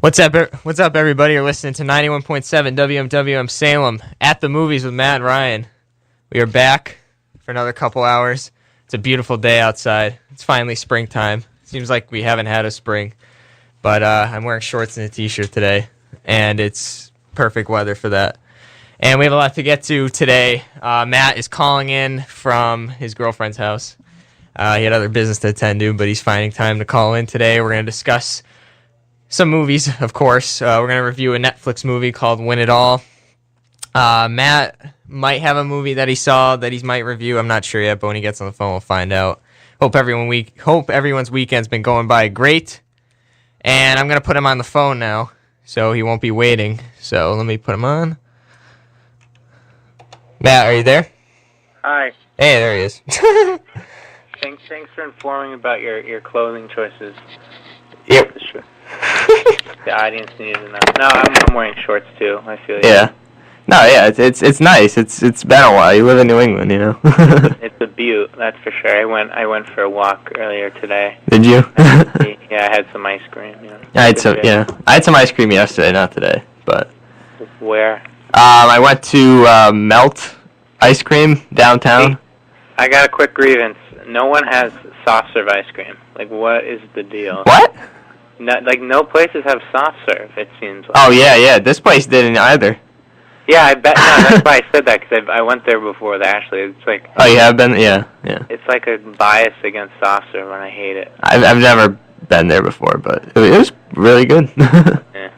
What's up, everybody? You're listening to 91.7 WMWM Salem at the movies with Matt and Ryan. We are back for another couple hours. It's a beautiful day outside. It's finally springtime. Seems like we haven't had a spring, but I'm wearing shorts and a t-shirt today, and it's perfect weather for that. And we have a lot to get to today. Matt is calling in from his girlfriend's house. He had other business to attend to, but he's finding time to call in today. We're going to discuss some movies, of course. We're going to review a Netflix movie called Win It All. Matt might have a movie that he saw that he might review. I'm not sure yet, but when he gets on the phone, we'll find out. Hope everyone's weekend's been going by great. And I'm going to put him on the phone now, so he won't be waiting. So let me put him on. Matt, are you there? Hi. Hey, there he is. Thanks for informing about your clothing choices. Yep. The audience needed to know. No, I'm wearing shorts too. I feel you. Yeah. No, yeah, it's nice. It's been a while. You live in New England, you know. It's a beaut, that's for sure. I went for a walk earlier today. Did you? Yeah, I had some ice cream. You know. I had some ice cream yesterday, not today, but. Where? I went to Melt Ice Cream downtown. Hey, I got a quick grievance. No one has soft serve ice cream. Like, what is the deal? What? No places have soft serve, it seems like. Oh, yeah. This place didn't either. Yeah, I bet. No, that's why I said that, because I went there before that, actually. It's like... Oh, you have been? Yeah. It's like a bias against soft serve, and I hate it. I've never been there before, but it was really good. Yeah.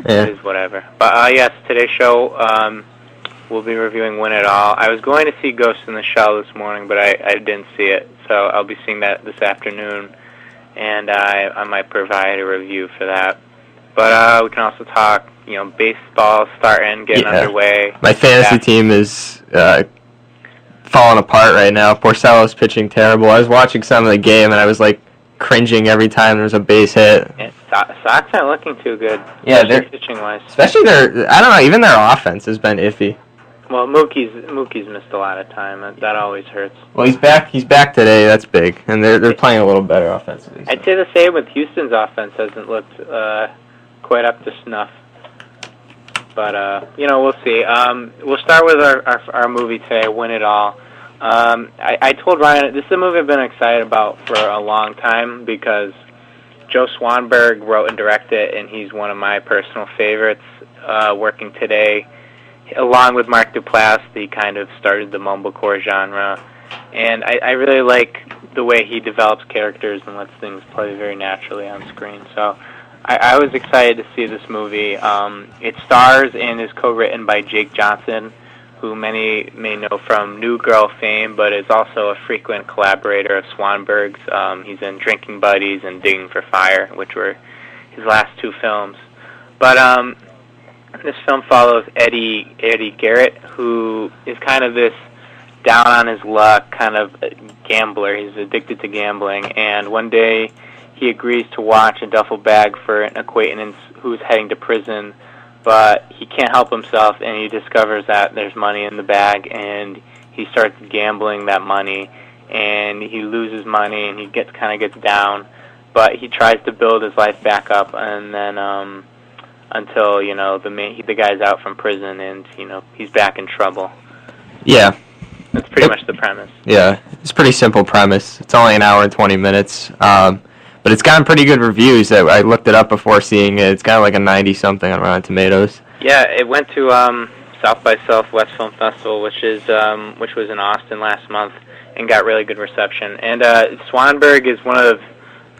It is whatever. But, yes, today's show, we'll be reviewing Win It All. I was going to see Ghost in the Shell this morning, but I didn't see it, so I'll be seeing that this afternoon. And I might provide a review for that. But we can also talk, baseball getting underway. My fantasy team is falling apart right now. Porcello's pitching terrible. I was watching some of the game, and I was, cringing every time there was a base hit. And Sox aren't looking too good. Yeah, they're pitching-wise. Especially even their offense has been iffy. Well, Mookie's missed a lot of time. That always hurts. Well, he's back. He's back today. That's big, and they're playing a little better offensively. So. I'd say the same with Houston's offense. Hasn't looked quite up to snuff. But we'll see. We'll start with our movie today, Win It All. I told Ryan this is a movie I've been excited about for a long time because Joe Swanberg wrote and directed it, and he's one of my personal favorites. Working today. Along with Mark Duplass, he kind of started the mumblecore genre. And I really like the way he develops characters and lets things play very naturally on screen. So I was excited to see this movie. It stars and is co-written by Jake Johnson, who many may know from New Girl fame, but is also a frequent collaborator of Swanberg's. He's in Drinking Buddies and Digging for Fire, which were his last two films. But this film follows Eddie Garrett, who is kind of this down on his luck kind of gambler. He's addicted to gambling, and one day he agrees to watch a duffel bag for an acquaintance who's heading to prison, but he can't help himself, and he discovers that there's money in the bag, and he starts gambling that money, and he loses money, and he gets down, but he tries to build his life back up, and then until the guy's out from prison and he's back in trouble. Yeah, that's pretty much the premise. Yeah, it's a pretty simple premise. It's only an hour and 20 minutes, but it's gotten pretty good reviews. I looked it up before seeing it. It's got like a 90-something on Rotten Tomatoes. Yeah, it went to South by Southwest Film Festival, which was in Austin last month, and got really good reception. And Swanberg is one of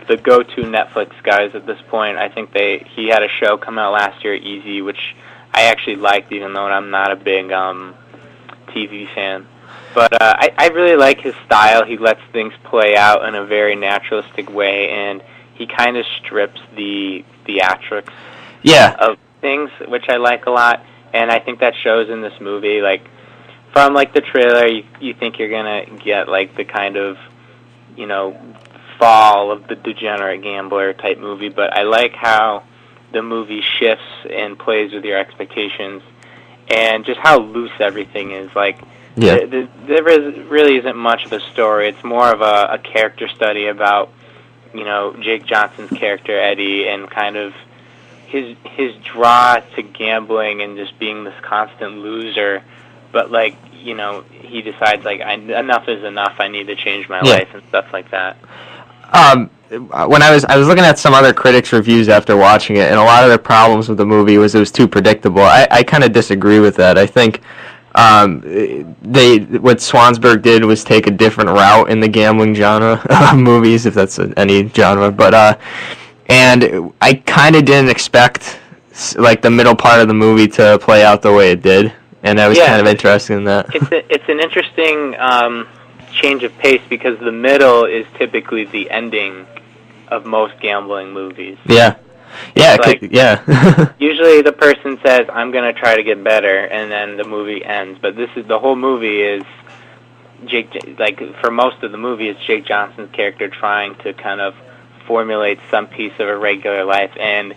the go-to Netflix guys at this point. I think he had a show come out last year, Easy, which I actually liked, even though I'm not a big TV fan. But I really like his style. He lets things play out in a very naturalistic way, and he kind of strips the theatrics of things, which I like a lot. And I think that shows in this movie. From the trailer, you think you're gonna get the kind of fall of the degenerate gambler type movie, but I like how the movie shifts and plays with your expectations, and just how loose everything is. There really isn't much of a story. It's more of a character study about Jake Johnson's character Eddie, and kind of his draw to gambling and just being this constant loser, but like, you know, he decides like enough is enough. I need to change my life and stuff like that. When I was looking at some other critics' reviews after watching it, and a lot of their problems with the movie was it was too predictable. I kind of disagree with that. I think what Swansburg did was take a different route in the gambling genre of movies, if that's any genre. But and I kind of didn't expect like the middle part of the movie to play out the way it did, and I was kind of interested in that. It's an interesting change of pace because the middle is typically the ending of most gambling movies. Yeah. Usually the person says, "I'm going to try to get better," and then the movie ends. But the whole movie is for most of the movie, it's Jake Johnson's character trying to kind of formulate some piece of a regular life, and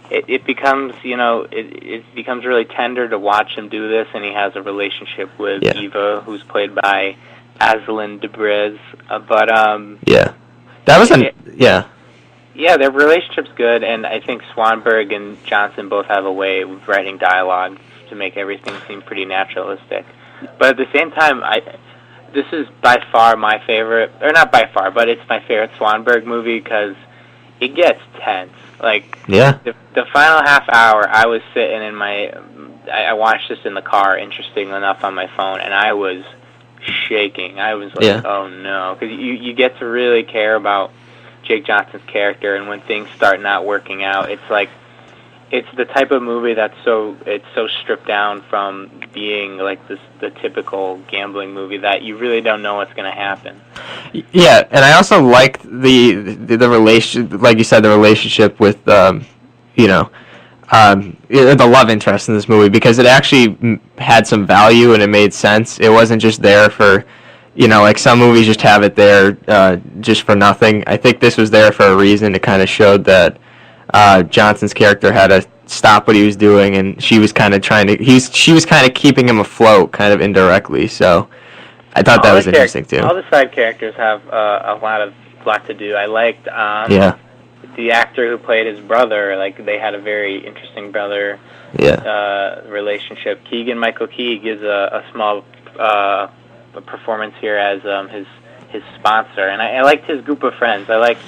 it becomes, you know, it becomes really tender to watch him do this, and he has a relationship with Eva, who's played by Aslan Debrez. Yeah, their relationship's good, and I think Swanberg and Johnson both have a way of writing dialogue to make everything seem pretty naturalistic. But at the same time, this is by far my favorite, or not by far, but it's my favorite Swanberg movie because it gets tense. Like, the final half hour, I was sitting in I watched this in the car, interesting enough, on my phone, and I was shaking. I was like, oh no, because you get to really care about Jake Johnson's character, and when things start not working out, it's like it's the type of movie that's so stripped down from being like the typical gambling movie that you really don't know what's going to happen. Yeah, and I also liked the relation, like you said, the relationship with the love interest in this movie, because it actually had some value and it made sense. It wasn't just there for, you know, like some movies just have it there just for nothing. I think this was there for a reason. It kind of showed that Johnson's character had to stop what he was doing, and she was kind of she was kind of keeping him afloat, kind of indirectly. So I thought that was interesting too. All the side characters have a lot to do. I liked the actor who played his brother. Like, they had a very interesting brother relationship. Keegan-Michael Key gives a small performance here as his sponsor, and I liked his group of friends. I liked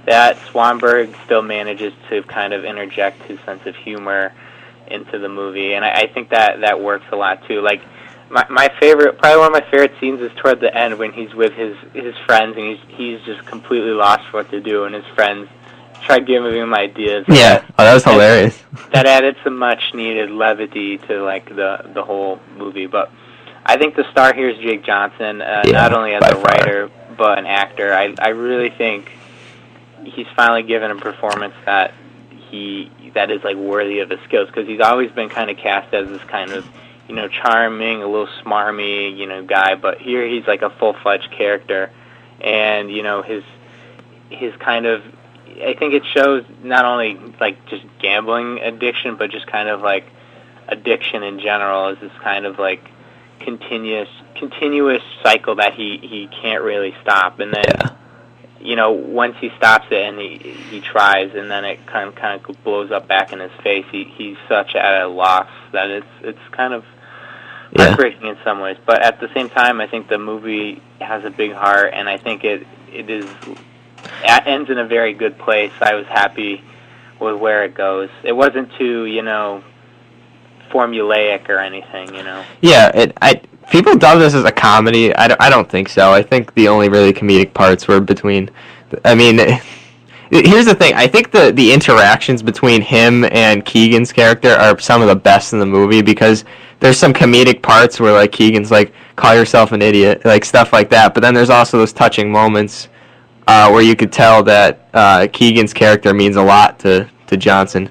that Swanberg still manages to kind of interject his sense of humor into the movie, and I think that works a lot too. Like, my favorite, probably one of my favorite scenes is toward the end when he's with his friends and he's just completely lost for what to do, and his friends try giving him ideas. Yeah, that was hilarious. That added some much needed levity to like the whole movie. But I think the star here is Jake Johnson, not only as a writer but an actor. I really think he's finally given a performance that is like worthy of his skills, because he's always been kind of cast as this kind of, you know, charming, a little smarmy, you know, guy, but here he's like a full-fledged character, and you know, his kind of, I think it shows not only like just gambling addiction, but just kind of like addiction in general is this kind of like continuous cycle that he can't really stop, and then you know, once he stops it and he tries, and then it kind of blows up back in his face. He's such at a loss that it's kind of heartbreaking in some ways. But at the same time, I think the movie has a big heart, and I think it ends in a very good place. I was happy with where it goes. It wasn't too, you know, formulaic or anything, you know. Yeah, people dub this as a comedy. I don't think so. I think the only really comedic parts were between. I mean, here's the thing. I think the interactions between him and Keegan's character are some of the best in the movie, because there's some comedic parts where like Keegan's like, "Call yourself an idiot," like stuff like that. But then there's also those touching moments where you could tell that Keegan's character means a lot to Johnson,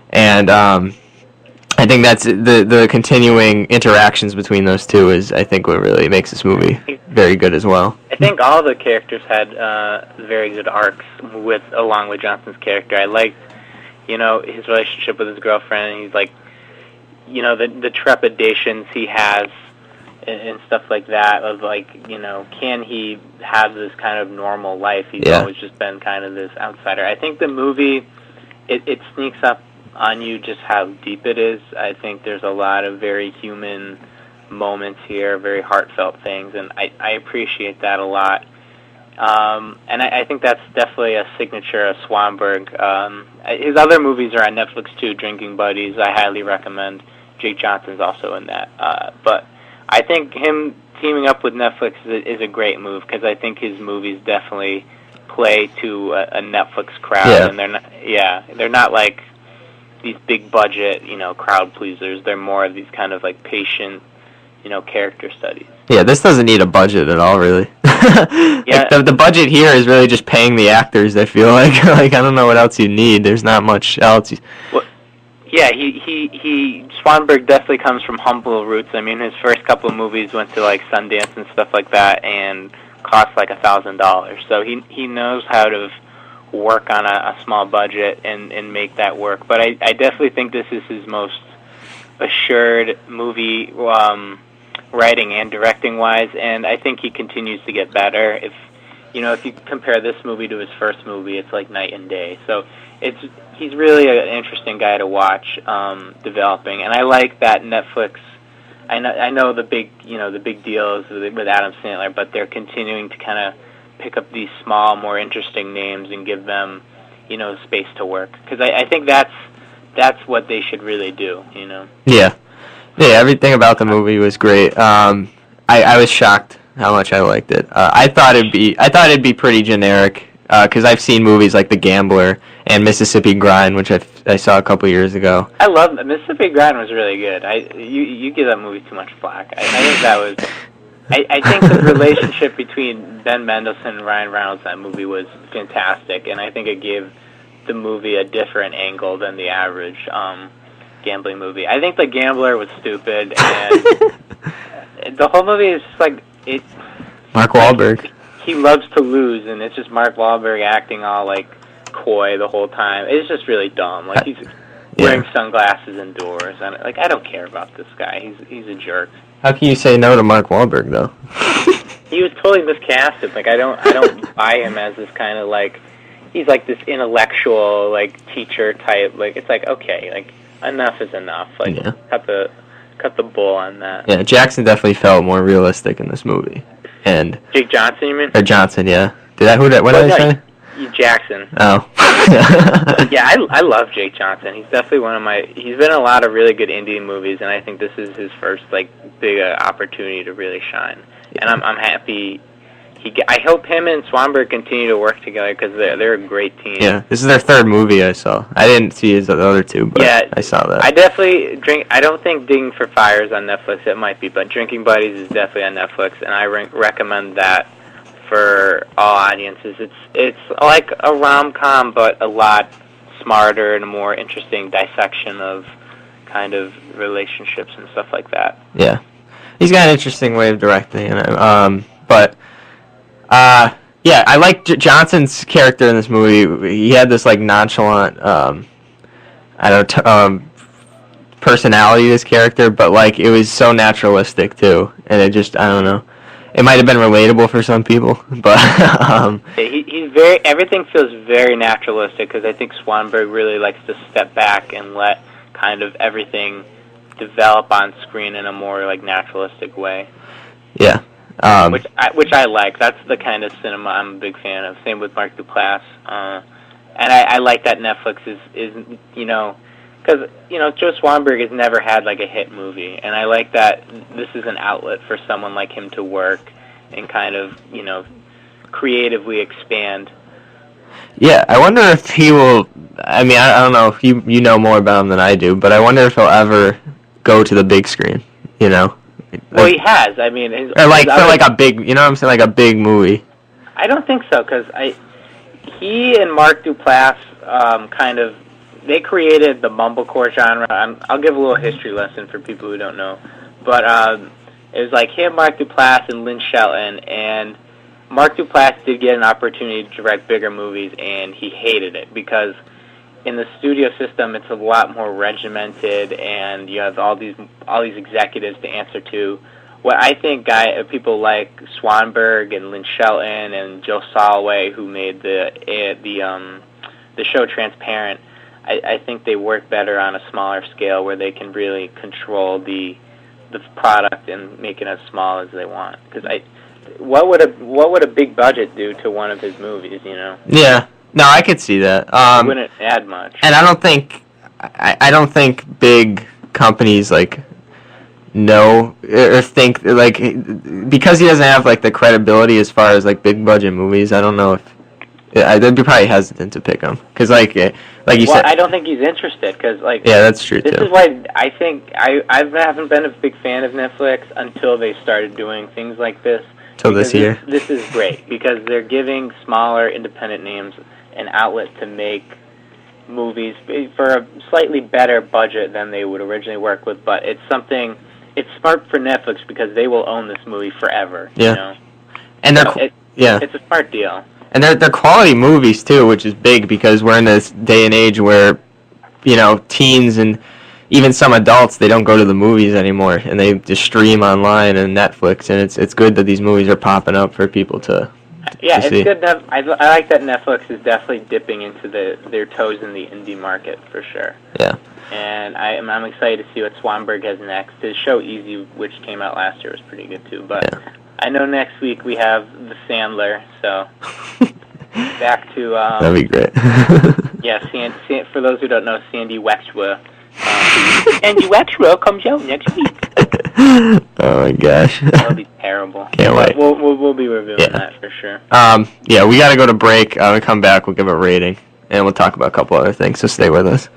and I think that's the continuing interactions between those two is, I think, what really makes this movie very good as well. I think all the characters had very good arcs along with Johnson's character. I liked, you know, his relationship with his girlfriend. He's like, you know, the trepidations he has and stuff like that of like, you know, can he have this kind of normal life? He's always just been kind of this outsider. I think the movie, it sneaks up on you just how deep it is. I think there's a lot of very human moments here, very heartfelt things, and I appreciate that a lot. And I think that's definitely a signature of Swanberg. His other movies are on Netflix too, Drinking Buddies. I highly recommend. Jake Johnson's also in that. But I think him teaming up with Netflix is a great move, because I think his movies definitely play to a Netflix crowd, and they're not like these big budget, crowd pleasers. They're more of these kind of like patient, character studies. Yeah, this doesn't need a budget at all, really. Yeah, like the budget here is really just paying the actors. I feel like I don't know what else you need. There's not much else. Well, yeah, Swanberg definitely comes from humble roots. I mean, his first couple of movies went to like Sundance and stuff like that, and cost like $1,000. So he knows how to work on a small budget and make that work. But I definitely think this is his most assured movie, writing and directing wise, and I think he continues to get better. If you compare this movie to his first movie, it's like night and day. So he's really an interesting guy to watch, developing, and I like that Netflix. I know the big deal is with Adam Sandler, but they're continuing to kind of pick up these small, more interesting names and give them, space to work, because I think that's what they should really do. Yeah, everything about the movie was great. I was shocked how much I liked it. I thought it'd be pretty generic, because I've seen movies like The Gambler and Mississippi Grind, which I saw a couple years ago. I love Mississippi Grind was really good. You give that movie too much flack. I think that was. I think the relationship between Ben Mendelsohn and Ryan Reynolds in that movie was fantastic, and I think it gave the movie a different angle than the average gambling movie. I think The Gambler was stupid, and the whole movie is just like it. Mark Wahlberg. He loves to lose, and it's just Mark Wahlberg acting all like coy the whole time. It's just really dumb. Like he's wearing sunglasses indoors, and I don't care about this guy. He's a jerk. How can you say no to Mark Wahlberg though? He was totally miscasted. Like I don't buy him as this kind of like he's like this intellectual like teacher type. Like it's like okay, like enough is enough. Like cut the bull on that. Yeah, Jackson definitely felt more realistic in this movie. And Jake Johnson, you mean? Or Johnson, yeah. What did I say? Jackson. Oh. Yeah, I love Jake Johnson. He's definitely he's been in a lot of really good Indian movies, and I think this is his first like big opportunity to really shine. And I'm happy. I hope him and Swanberg continue to work together, because they're a great team. Yeah, this is their third movie I saw. I didn't see his other two, but I saw that. I don't think Digging for Fire is on Netflix. It might be, but Drinking Buddies is definitely on Netflix, and I recommend that for all audiences. It's like a rom-com, but a lot smarter and a more interesting dissection of kind of relationships and stuff like that. Yeah, he's got an interesting way of directing, yeah, I like Johnson's character in this movie. He had this like nonchalant, personality to his character, but like it was so naturalistic too, and it just I don't know. It might have been relatable for some people, but he's very. Everything feels very naturalistic, because I think Swanberg really likes to step back and let kind of everything develop on screen in a more like naturalistic way. Yeah. Which I like. That's the kind of cinema I'm a big fan of. Same with Mark Duplass. And I like that Netflix is because Joe Swanberg has never had like a hit movie, and I like that this is an outlet for someone like him to work and kind of creatively expand. Yeah, I wonder if he will. I mean, I don't know if you know more about him than I do, but I wonder if he'll ever go to the big screen. Well, he has. I mean, or like for like a big, what I'm saying, like a big movie. I don't think so, because he and Mark Duplass they created the mumblecore genre. I'll give a little history lesson for people who don't know, but it was like him, Mark Duplass, and Lynn Shelton. And Mark Duplass did get an opportunity to direct bigger movies, and he hated it because in the studio system, it's a lot more regimented, and you have all these executives to answer to. What I think people like Swanberg and Lynn Shelton and Joe Soloway, who made the show Transparent, I think they work better on a smaller scale where they can really control the product and make it as small as they want. Because what would a big budget do to one of his movies? You know? Yeah. No, I could see that. It wouldn't add much. And I don't think big companies like know or think like, because he doesn't have like the credibility as far as like big budget movies. I don't know if they'd be probably hesitant to pick him because like you said. I don't think he's interested because yeah, that's true this too. Is why I think I haven't been a big fan of Netflix until they started doing things like this. Till this year. This is great because they're giving smaller independent names an outlet to make movies for a slightly better budget than they would originally work with, but it's smart for Netflix because they will own this movie forever. Yeah. You know? And it's a smart deal. And they're quality movies too, which is big because we're in this day and age where, you know, teens and even some adults, they don't go to the movies anymore and they just stream online and Netflix, and it's good that these movies are popping up for people to yeah, it's see. good. I like that Netflix is definitely dipping into their toes in the indie market for sure. Yeah. And I'm excited to see what Swanberg has next. His show Easy, which came out last year, was pretty good too. But yeah. I know next week we have The Sandler, so back to... that'd be great. yeah, for those who don't know, Sandy Wexler. Sandy Wexler comes out next week. Oh my gosh. That'll be terrible. Can't wait. We'll be reviewing that for sure. Yeah, we got to go to break. When we come back, we'll give a rating, and we'll talk about a couple other things, so stay with us.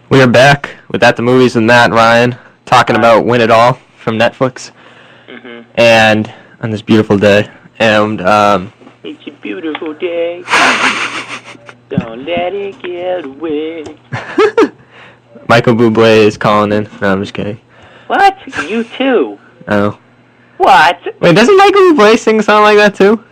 We are back with At the Movies with Matt and Ryan, talking about Win It All from Netflix, and on this beautiful day. And it's a beautiful day. Don't let it get away. Michael Bublé is calling in. No, I'm just kidding. What? You too? Oh. What? Wait, doesn't Michael Bublé sing a song like that too?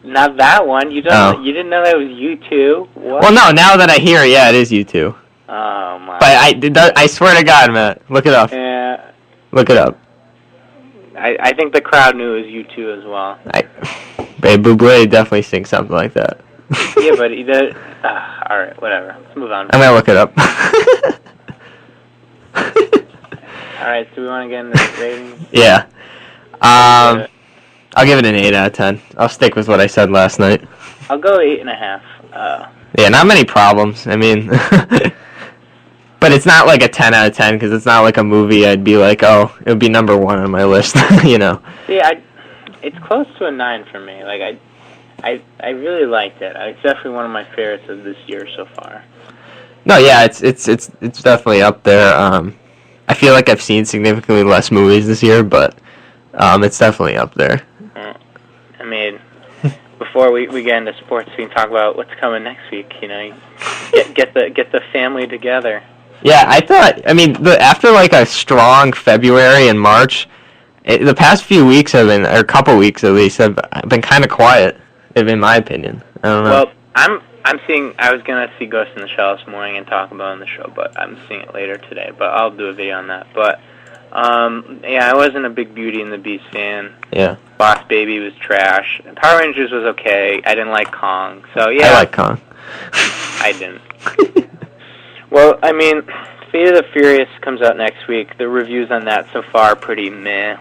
Not that one. You didn't know that was you too? What? Well, no. Now that I hear it, yeah, it is you too. Oh my. But I swear to God, Matt, look it up. Yeah. Look it up. I think the crowd knew it was you too as well. Babe, Bublé definitely sings something like that. Yeah, but he did. All right, whatever. Let's move on. I'm gonna look it up. All right, so we want to get into the ratings? Yeah. I'll give it an 8 out of 10. I'll stick with what I said last night. I'll go 8.5. Yeah, not many problems. I mean, but it's not like a 10 out of 10 because it's not like a movie I'd be like, oh, it would be number 1 on my list, you know. Yeah, it's close to a 9 for me. Like I really liked it. It's definitely one of my favorites of this year so far. No, yeah, it's definitely up there. I feel like I've seen significantly less movies this year, but it's definitely up there. I mean, before we get into sports, we can talk about what's coming next week. You know, get the family together. Yeah, I thought. I mean, after like a strong February and March, the past few weeks have been, or a couple weeks at least, have been kind of quiet, in my opinion. I don't know. Well, I was gonna see Ghost in the Shell this morning and talk about it on the show, but I'm seeing it later today. But I'll do a video on that. But yeah, I wasn't a big Beauty and the Beast fan. Yeah. Boss Baby was trash. Power Rangers was okay. I didn't like Kong. So yeah. I like Kong. I didn't. Well, I mean, Fate of the Furious comes out next week. The reviews on that so far are pretty meh.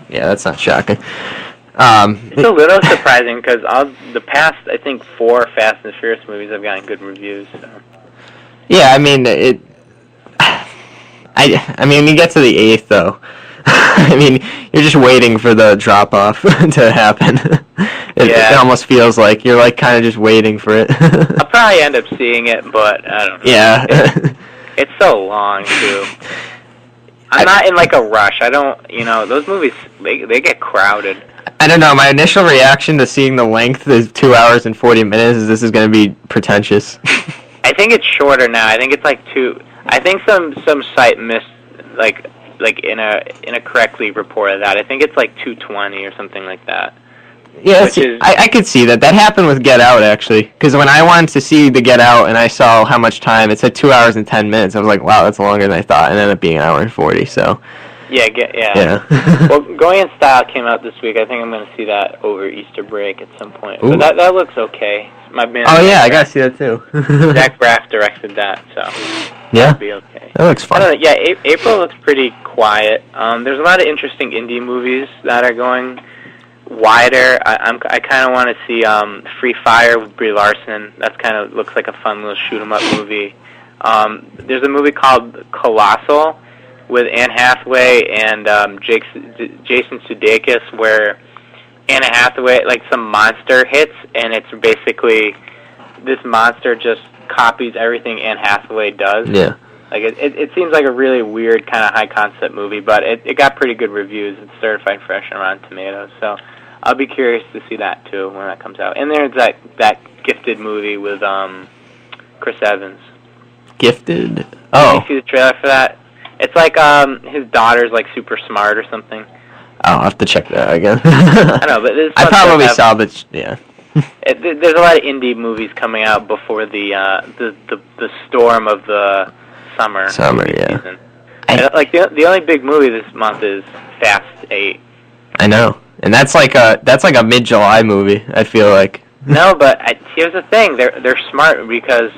Yeah, that's not shocking. It's a little surprising because the past, I think, 4 Fast and Furious movies have gotten good reviews. So. Yeah, I mean, I mean, you get to the 8th, though. I mean, you're just waiting for the drop-off to happen. It almost feels like you're, like, kind of just waiting for it. I'll probably end up seeing it, but I don't know. Yeah. It's so long, too. I'm not in, like, a rush. I don't, those movies, they get crowded. I don't know. My initial reaction to seeing the length is 2 hours and 40 minutes is this is going to be pretentious. I think it's shorter now. I think it's like 2. I think some site missed like incorrectly reported that. I think it's like 2:20 or something like that. Yeah, I could see that. That happened with Get Out actually, because when I wanted to see the Get Out and I saw how much time it said 2 hours and 10 minutes, I was like, wow, that's longer than I thought, and it ended up being an hour and 40. So Yeah, Yeah. Well, Going in Style came out this week. I think I'm going to see that over Easter break at some point. Ooh. But that looks okay. My man. Oh yeah, I gotta see that too. Zach Braff directed that, so Yeah, that'll be okay. that looks I fun. don't know, yeah, April looks pretty quiet. There's a lot of interesting indie movies that are going wider. I kind of want to see Free Fire with Brie Larson. That's kind of looks like a fun little shoot 'em up movie. There's a movie called Colossal with Anne Hathaway and Jason Sudeikis, where Anne Hathaway, like, some monster hits, and it's basically this monster just copies everything Anne Hathaway does. Yeah. Like, it seems like a really weird kind of high concept movie, but it got pretty good reviews. It's certified fresh on Rotten Tomatoes, so I'll be curious to see that too when that comes out. And there's that Gifted movie with Chris Evans. Gifted? Did Oh. you see the trailer for that? It's like his daughter's like super smart or something. I'll have to check that out again. I know, but this I probably saw, but yeah. There's a lot of indie movies coming out before the storm of the summer movie Yeah. season. The only big movie this month is Fast 8. I know, and that's like a mid-July movie. I feel like. No, but here's the thing: they're smart because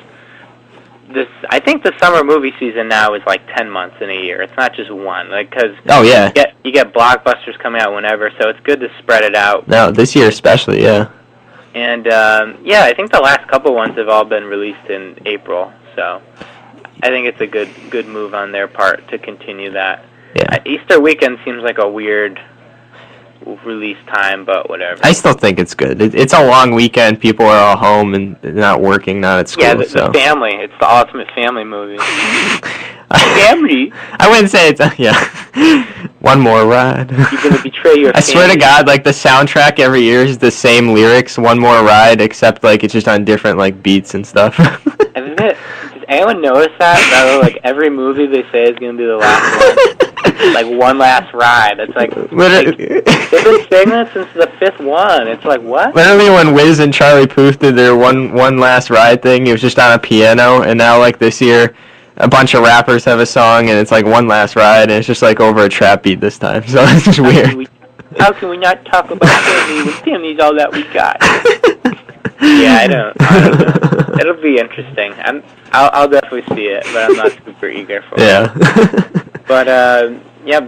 I think the summer movie season now is like 10 months in a year. It's not just one, like, because Oh yeah. you get blockbusters coming out whenever, so it's good to spread it out. No, this year especially, yeah. And I think the last couple ones have all been released in April, so I think it's a good move on their part to continue that. Yeah. Easter weekend seems like a weird release time, but whatever. I still think it's good. It's a long weekend. People are all home and not working, not at school. Yeah, the so. family. It's the ultimate family movie. Family. I wouldn't say it's one more ride. You're gonna betray your. I swear to God, like the soundtrack every year is the same lyrics, one more ride, except like it's just on different like beats and stuff. Isn't it? Does anyone notice that like every movie they say is gonna be the last one? Like one last ride. It's like Literally, they've been saying that since the 5th one. It's like what? literally when Wiz and Charlie Puth did their one last ride thing, it was just on a piano, and now like this year, a bunch of rappers have a song, and it's like one last ride, and it's just like over a trap beat this time. So it's just weird. How can we not talk about family when family's all that we got? Yeah, I don't know. It'll be interesting. I'll definitely see it, but I'm not super eager for it. Yeah. But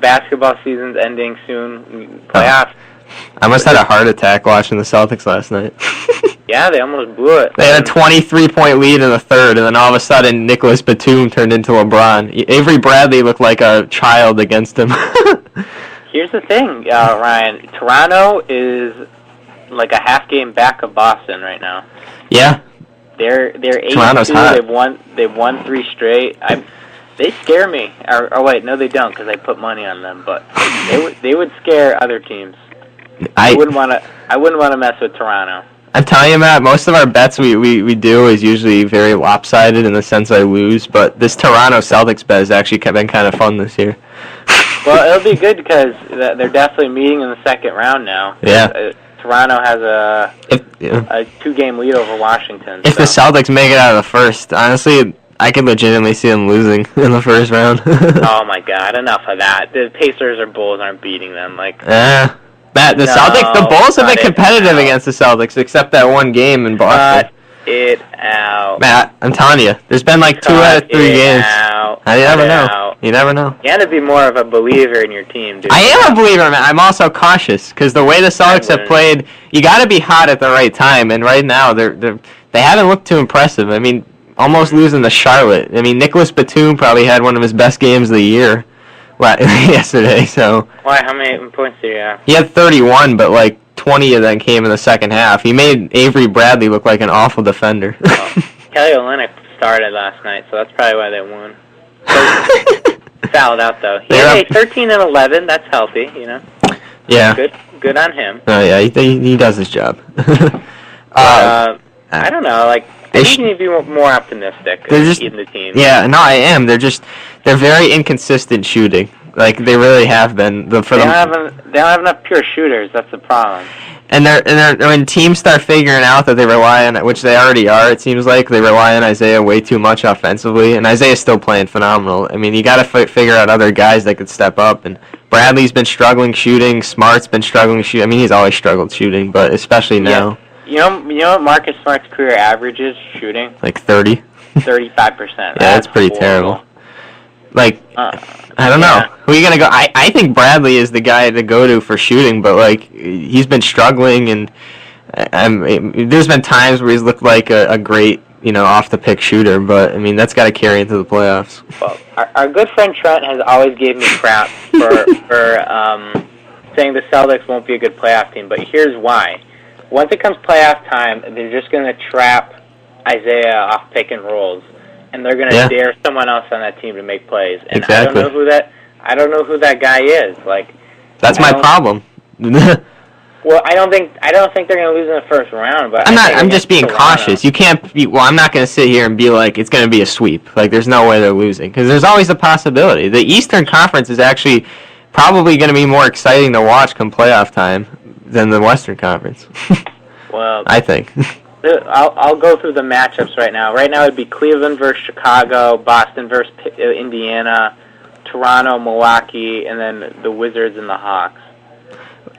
basketball season's ending soon. Playoffs. I almost had a heart attack watching the Celtics last night. Yeah, they almost blew it. They had a 23-point lead in the third, and then all of a sudden, Nicholas Batum turned into LeBron. Avery Bradley looked like a child against him. Here's the thing, Ryan. Toronto is like a half game back of Boston right now. Yeah. They're 8-2. Toronto's hot. They've won 3 straight. They scare me. Or wait, no, they don't, because I put money on them. But they would scare other teams. I wouldn't want to mess with Toronto. I'm telling you, Matt, most of our bets we do is usually very lopsided in the sense I lose, but this Toronto Celtics bet has actually been kind of fun this year. Well, it'll be good because they're definitely meeting in the second round now. Yeah. Toronto has a 2-game lead over Washington. If the Celtics make it out of the first, honestly, I could legitimately see them losing in the first round. Oh my God! Enough of that. The Pacers or Bulls aren't beating them. Celtics, the Bulls have been competitive against the Celtics, except that one game in Boston. Cut it out. Matt, I'm telling you, there's been like 2 out of 3 games. You never know. You never know. You got to be more of a believer in your team, dude. I am a believer, man. I'm also cautious because the way the Celtics have played, you got to be hot at the right time, and right now they haven't looked too impressive. I mean, almost losing to Charlotte. I mean, Nicholas Batum probably had one of his best games of the year yesterday. So why? How many points did he have? He had 31, but like 20 of them came in the second half. He made Avery Bradley look like an awful defender. Kelly Olynyk started last night, so that's probably why they won. Fouled out though. He 13 and 11. That's healthy, you know. Yeah. Good on him. Oh yeah, he does his job. I don't know. Like I think you need to be more optimistic in the team. Yeah, no, I am. They're very inconsistent shooting. Like they really have been. They don't have enough pure shooters. That's the problem. And when teams start figuring out that they rely on it, which they already are, it seems like they rely on Isaiah way too much offensively, and Isaiah's still playing phenomenal. I mean, you got to figure out other guys that could step up. And Bradley's been struggling shooting. Smart's been struggling shooting. I mean, he's always struggled shooting, but especially now. Yeah. You know what Marcus Smart's career average is shooting? Like 30. 35%. Yeah, that's pretty terrible. Like, I don't know. Yeah. Who are you gonna go? I think Bradley is the guy to go to for shooting, but like he's been struggling, and there's been times where he's looked like a great, off the pick shooter. But I mean, that's got to carry into the playoffs. Well, our good friend Trent has always gave me crap for saying the Celtics won't be a good playoff team. But here's why: once it comes playoff time, they're just gonna trap Isaiah off pick and rolls. And they're going to dare someone else on that team to make plays. And exactly. I don't know who that guy is. Like, that's my problem. Well, I don't think they're going to lose in the first round. But I'm just being cautious. You can't. I'm not going to sit here and be like it's going to be a sweep. Like, there's no way they're losing because there's always a possibility. The Eastern Conference is actually probably going to be more exciting to watch come playoff time than the Western Conference. Well, I think. I'll go through the matchups right now. Right now it'd be Cleveland versus Chicago, Boston versus Indiana, Toronto, Milwaukee, and then the Wizards and the Hawks.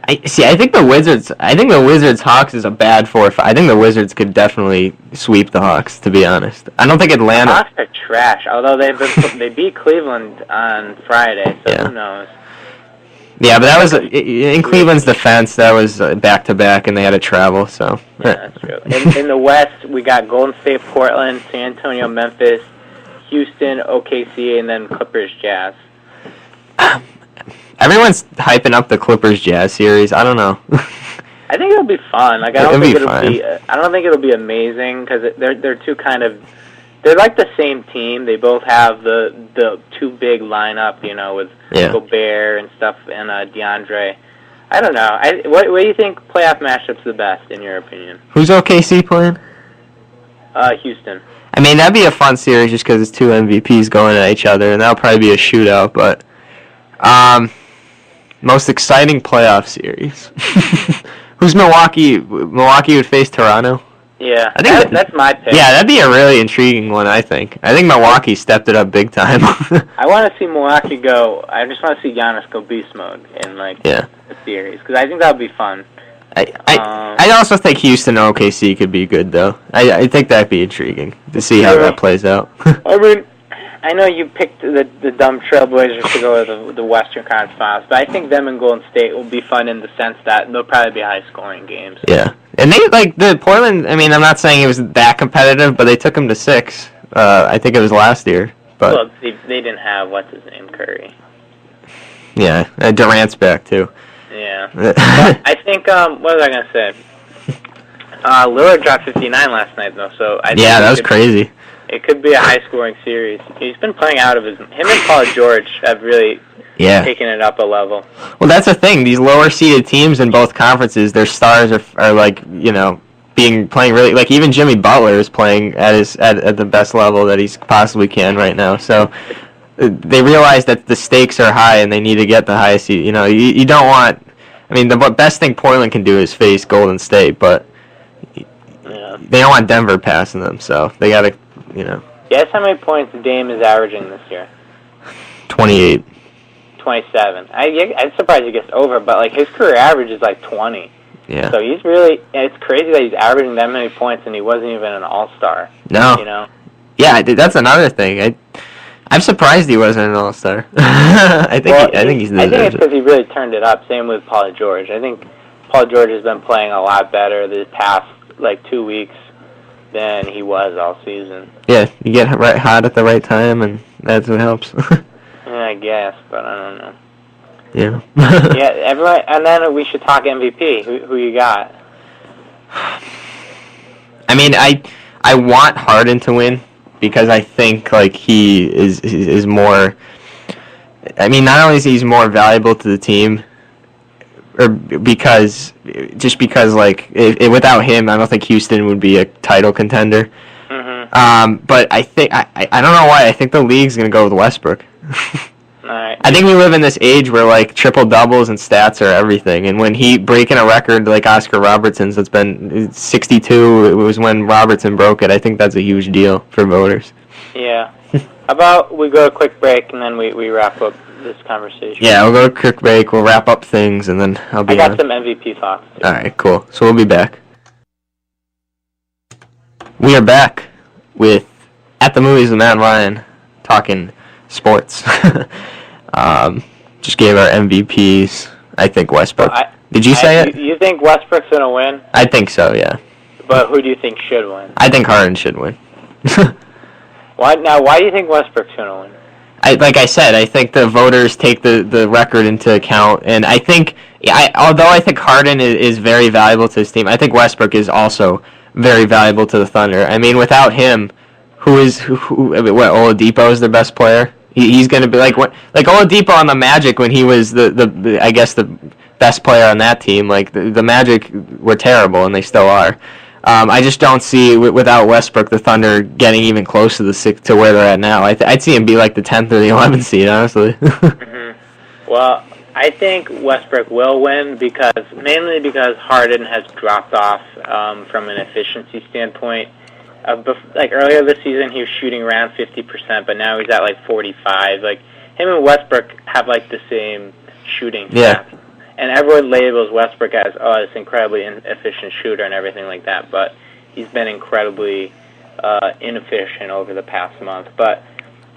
I think the Wizards Hawks is a bad 4-5. I think the Wizards could definitely sweep the Hawks. To be honest, I don't think Atlanta. The Hawks are trash. Although they beat Cleveland on Friday, so who knows? Yeah, but that was in Cleveland's defense. That was back-to-back, and they had to travel. So yeah, that's true. In the West, we got Golden State, Portland, San Antonio, Memphis, Houston, OKC, and then Clippers, Jazz. Everyone's hyping up the Clippers Jazz series. I don't know. I think it'll be fun. Like I don't think it'll be amazing because they're two kind of. They're like the same team. They both have the two big lineup, with Gobert and stuff and DeAndre. I don't know. What do you think playoff matchup's the best in your opinion? Who's OKC playing? Houston. I mean, that'd be a fun series just because it's two MVPs going at each other, and that'll probably be a shootout. But most exciting playoff series. Who's Milwaukee? Milwaukee would face Toronto. Yeah, I think that's my pick. Yeah, that'd be a really intriguing one, I think. I think Milwaukee stepped it up big time. I want to see Milwaukee go. I just want to see Giannis go beast mode in the series because I think that would be fun. I also think Houston and OKC could be good though. I think that'd be intriguing to see how that plays out. I mean, I know you picked the dumb Trailblazers to go to the Western Conference Finals, but I think them and Golden State will be fun in the sense that they'll probably be high-scoring games. Yeah. And they, the Portland, I mean, I'm not saying it was that competitive, but they took them to 6. I think it was last year. But well, they didn't have, what's-his-name, Curry. Yeah, Durant's back, too. Yeah. I think, what was I going to say? Lillard dropped 59 last night, though, so I think that was crazy. It could be a high-scoring series. He's been playing out of him and Paul George have really taken it up a level. Well, that's the thing. These lower-seeded teams in both conferences, their stars are like, playing really, like even Jimmy Butler is playing at the best level that he possibly can right now. So they realize that the stakes are high and they need to get the highest seed. You don't want. I mean, the best thing Portland can do is face Golden State, but they don't want Denver passing them. So they got to. Guess how many points Dame is averaging this year? 28. 27. I'm surprised he gets over, but his career average is 20. Yeah. So he's really. It's crazy that he's averaging that many points and he wasn't even an all-star. No. Yeah, that's another thing. I'm surprised he wasn't an all-star. I think he's. I think it's because he really turned it up. Same with Paul George. I think Paul George has been playing a lot better the past 2 weeks than he was all season. Yeah, you get right hot at the right time, and that's what helps. Yeah, I guess, but I don't know. Yeah. Yeah, everyone, and then we should talk MVP. Who you got? I mean, I want Harden to win because I think he is more. I mean, not only is he more valuable to the team, or because without him, I don't think Houston would be a title contender. Mm-hmm. But I think I don't know why. I think the league's gonna go with Westbrook. right. I think we live in this age where like triple doubles and stats are everything, and when he breaking a record like Oscar Robertson's that's been 62, it was when Robertson broke it. I think that's a huge deal for voters. Yeah. How about we go a quick break and then we wrap up this conversation? Yeah, we'll go to a quick break. We'll wrap up things, and then I'll be I got on. some MVP thoughts, too. All right, cool. So we'll be back. We are back with At the Movies with Matt and Ryan talking sports. Just gave our MVPs. I think Westbrook. Did you say it? You think Westbrook's going to win? I think so, yeah. But who do you think should win? I think Harden should win. Why do you think Westbrook's going to win? Like I said, I think the voters take the record into account, and I think, although I think Harden is very valuable to his team, I think Westbrook is also very valuable to the Thunder. I mean, without him, Oladipo is their best player. He's going to be like Oladipo on the Magic when he was the I guess the best player on that team. Like the Magic were terrible, and they still are. I just don't see without Westbrook the Thunder getting even close to to where they're at now. I'd see him be like the 10th or the 11th seed, honestly. Mm-hmm. Well, I think Westbrook will win mainly because Harden has dropped off from an efficiency standpoint. Like earlier this season, he was shooting around 50%, but now he's at like 45. Like him and Westbrook have like the same shooting stats. Yeah. And everyone labels Westbrook as, this incredibly inefficient shooter and everything like that, but he's been incredibly inefficient over the past month. But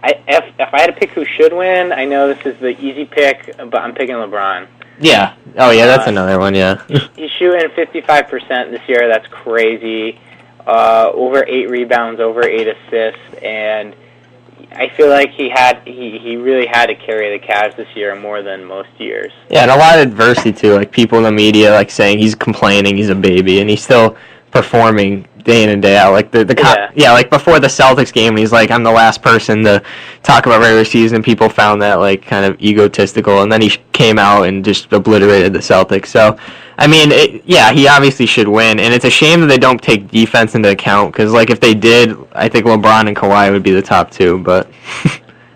if I had to pick who should win, I know this is the easy pick, but I'm picking LeBron. Yeah. Oh, yeah, that's another one, yeah. He's shooting 55% this year. That's crazy. Over 8 rebounds, over 8 assists, and I feel like he really had to carry the Cavs this year more than most years. Yeah, and a lot of adversity too. Like people in the media like saying he's complaining, he's a baby, and he's still performing day in and day out. Like like before the Celtics game, he's like, I'm the last person to talk about regular season. People found that like kind of egotistical, and then he came out and just obliterated the Celtics. So, I mean, he obviously should win, and it's a shame that they don't take defense into account because like if they did, I think LeBron and Kawhi would be the top two. But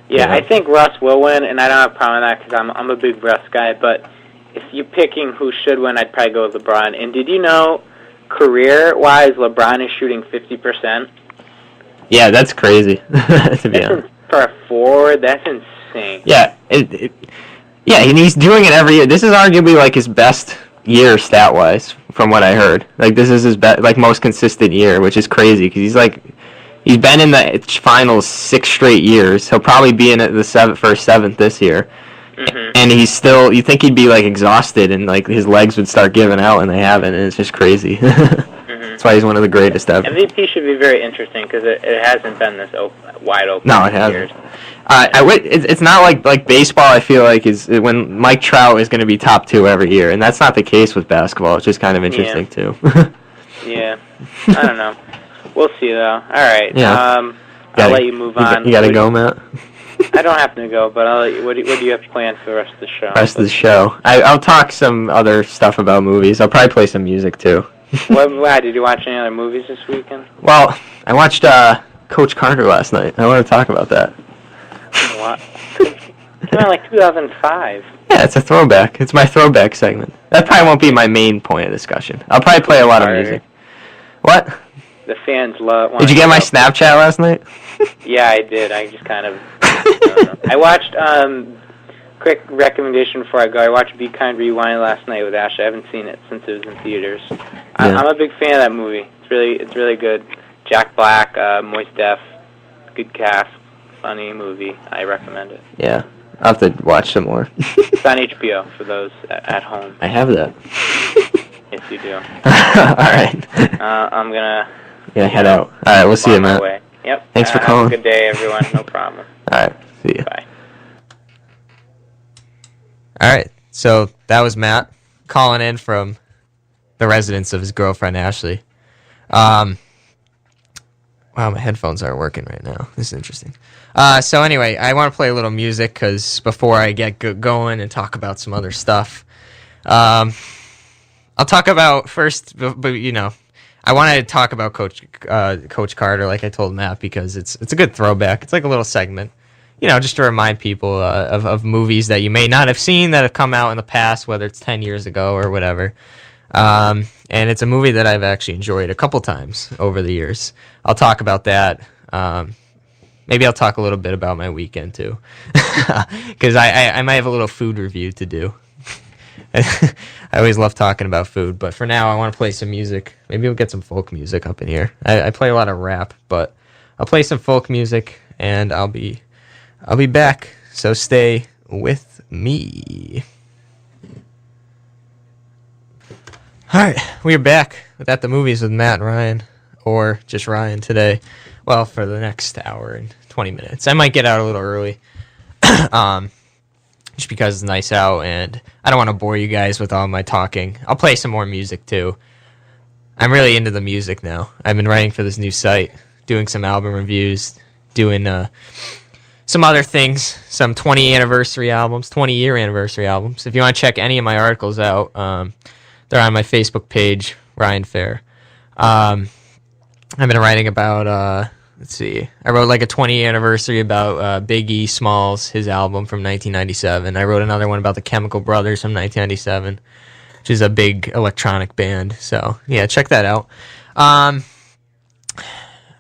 yeah, I think Russ will win, and I don't have a problem with that because I'm a big Russ guy. But if you're picking who should win, I'd probably go with LeBron. And did you know, career-wise, LeBron is shooting 50%? Yeah, that's crazy. To be honest, for a forward, that's insane. Yeah, and he's doing it every year. This is arguably like his best year stat-wise, from what I heard. Like this is his most consistent year, which is crazy because he's been in the finals 6 straight years. He'll probably be in it the seventh this year. Mm-hmm. And he's still, you think he'd be like exhausted and like his legs would start giving out, and they haven't, and it's just crazy. Mm-hmm. That's why he's one of the greatest ever. MVP should be very interesting because it hasn't been this wide open. No, it hasn't. It's not like baseball. I feel like is when Mike Trout is going to be top 2 every year, and that's not the case with basketball. It's just kind of interesting too. Yeah, I don't know. We'll see though. All right. Yeah. I'll let you move on. You got to go, Matt. I don't have to go, but I'll let you, what do you have planned for the rest of the show? Rest of the show. I'll talk some other stuff about movies. I'll probably play some music too. Wow, did you watch any other movies this weekend? Well, I watched Coach Carter last night. I want to talk about that. What? It came out like 2005. Yeah, it's a throwback. It's my throwback segment. That probably won't be my main point of discussion. I'll probably play a lot of music. What? The fans love... Did you get my Snapchat last night? Yeah, I did. I just kind of... I watched... quick recommendation before I go. I watched Be Kind, Rewind last night with Ash. I haven't seen it since it was in theaters. I'm a big fan of that movie. It's really good. Jack Black, Moist Def, good cast, funny movie. I recommend it. Yeah, I'll have to watch some more. It's on HBO for those at home. I have that. Yes, you do. All right. I'm gonna... Yeah, head out. All right, we'll see you, Matt. Way. Yep. Thanks for calling. Have a good day, everyone. No problem. All right, see you. Bye. All right, so that was Matt calling in from the residence of his girlfriend, Ashley. Wow, my headphones aren't working right now. This is interesting. So anyway, I want to play a little music because before I get going and talk about some other stuff, I'll talk about first, but you know, I wanted to talk about Coach Carter, like I told Matt, because it's a good throwback. It's like a little segment. just to remind people of movies that you may not have seen that have come out in the past, whether it's 10 years ago or whatever. And it's a movie that I've actually enjoyed a couple times over the years. I'll talk about that. Maybe I'll talk a little bit about my weekend too, because I might have a little food review to do. I always love talking about food, but for now I want to play some music. Maybe we'll get some folk music up in here. I play a lot of rap, but I'll play some folk music, and I'll be back. So stay with me. All right, we are back with At the Movies with Matt and Ryan, or just Ryan today. Well, for the next hour and 20 minutes. I might get out a little early, just because it's nice out, and I don't want to bore you guys with all my talking. I'll play some more music, too. I'm really into the music now. I've been writing for this new site, doing some album reviews, doing some other things, some 20-year anniversary albums. If you want to check any of my articles out, they're on my Facebook page, Ryan Fair. I've been writing about, let's see, I wrote like a 20-year anniversary about Big E Smalls, his album from 1997. I wrote another one about the Chemical Brothers from 1997, which is a big electronic band. So, yeah, check that out. I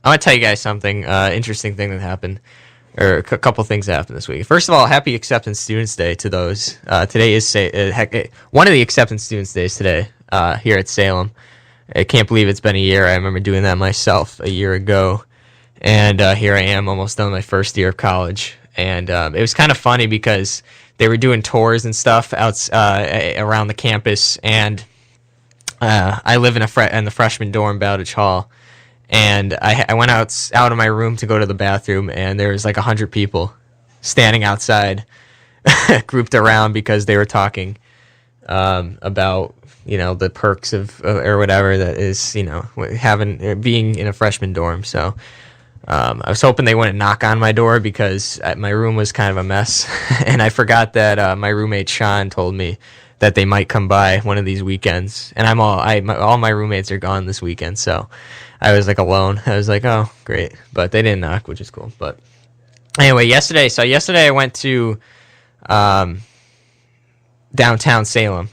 want to tell you guys something, interesting thing that happened, or a couple things that happened this week. First of all, happy Acceptance Students Day to those. Today is one of the Acceptance Students Days today here at Salem. I can't believe it's been a year. I remember doing that myself a year ago. And here I am, almost done my first year of college. And it was kind of funny because they were doing tours and stuff out around the campus. And I live in the freshman dorm, Bowditch Hall. And I went out of my room to go to the bathroom, and there was like 100 people standing outside, grouped around because they were talking about the perks of or whatever that is being in a freshman dorm. So I was hoping they wouldn't knock on my door because my room was kind of a mess, and I forgot that my roommate Sean told me that they might come by one of these weekends, and all my roommates are gone this weekend, so I was like alone. I was like, oh great, but they didn't knock, which is cool. But anyway, yesterday I went to downtown Salem.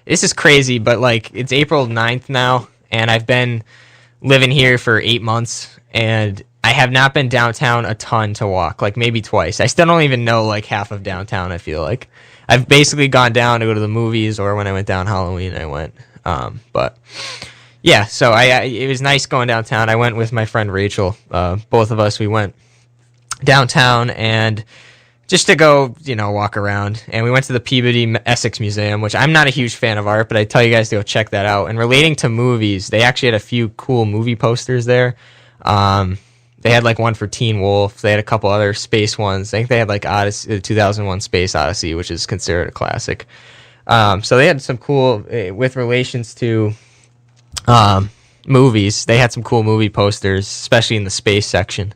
This is crazy, but like it's April 9th now, and I've been living here for 8 months, and I have not been downtown a ton to walk, like maybe twice. I still don't even know like half of downtown, I feel like. I've basically gone down to go to the movies, or when I went down Halloween, I went. But yeah, so it was nice going downtown. I went with my friend Rachel. Both of us, we went downtown and just to go, walk around. And we went to the Peabody Essex Museum, which I'm not a huge fan of art, but I tell you guys to go check that out. And relating to movies, they actually had a few cool movie posters there. They had like one for Teen Wolf. They had a couple other space ones. I think they had like Odyssey, 2001 Space Odyssey, which is considered a classic. So they had some cool, with relations to movies, they had some cool movie posters, especially in the space section.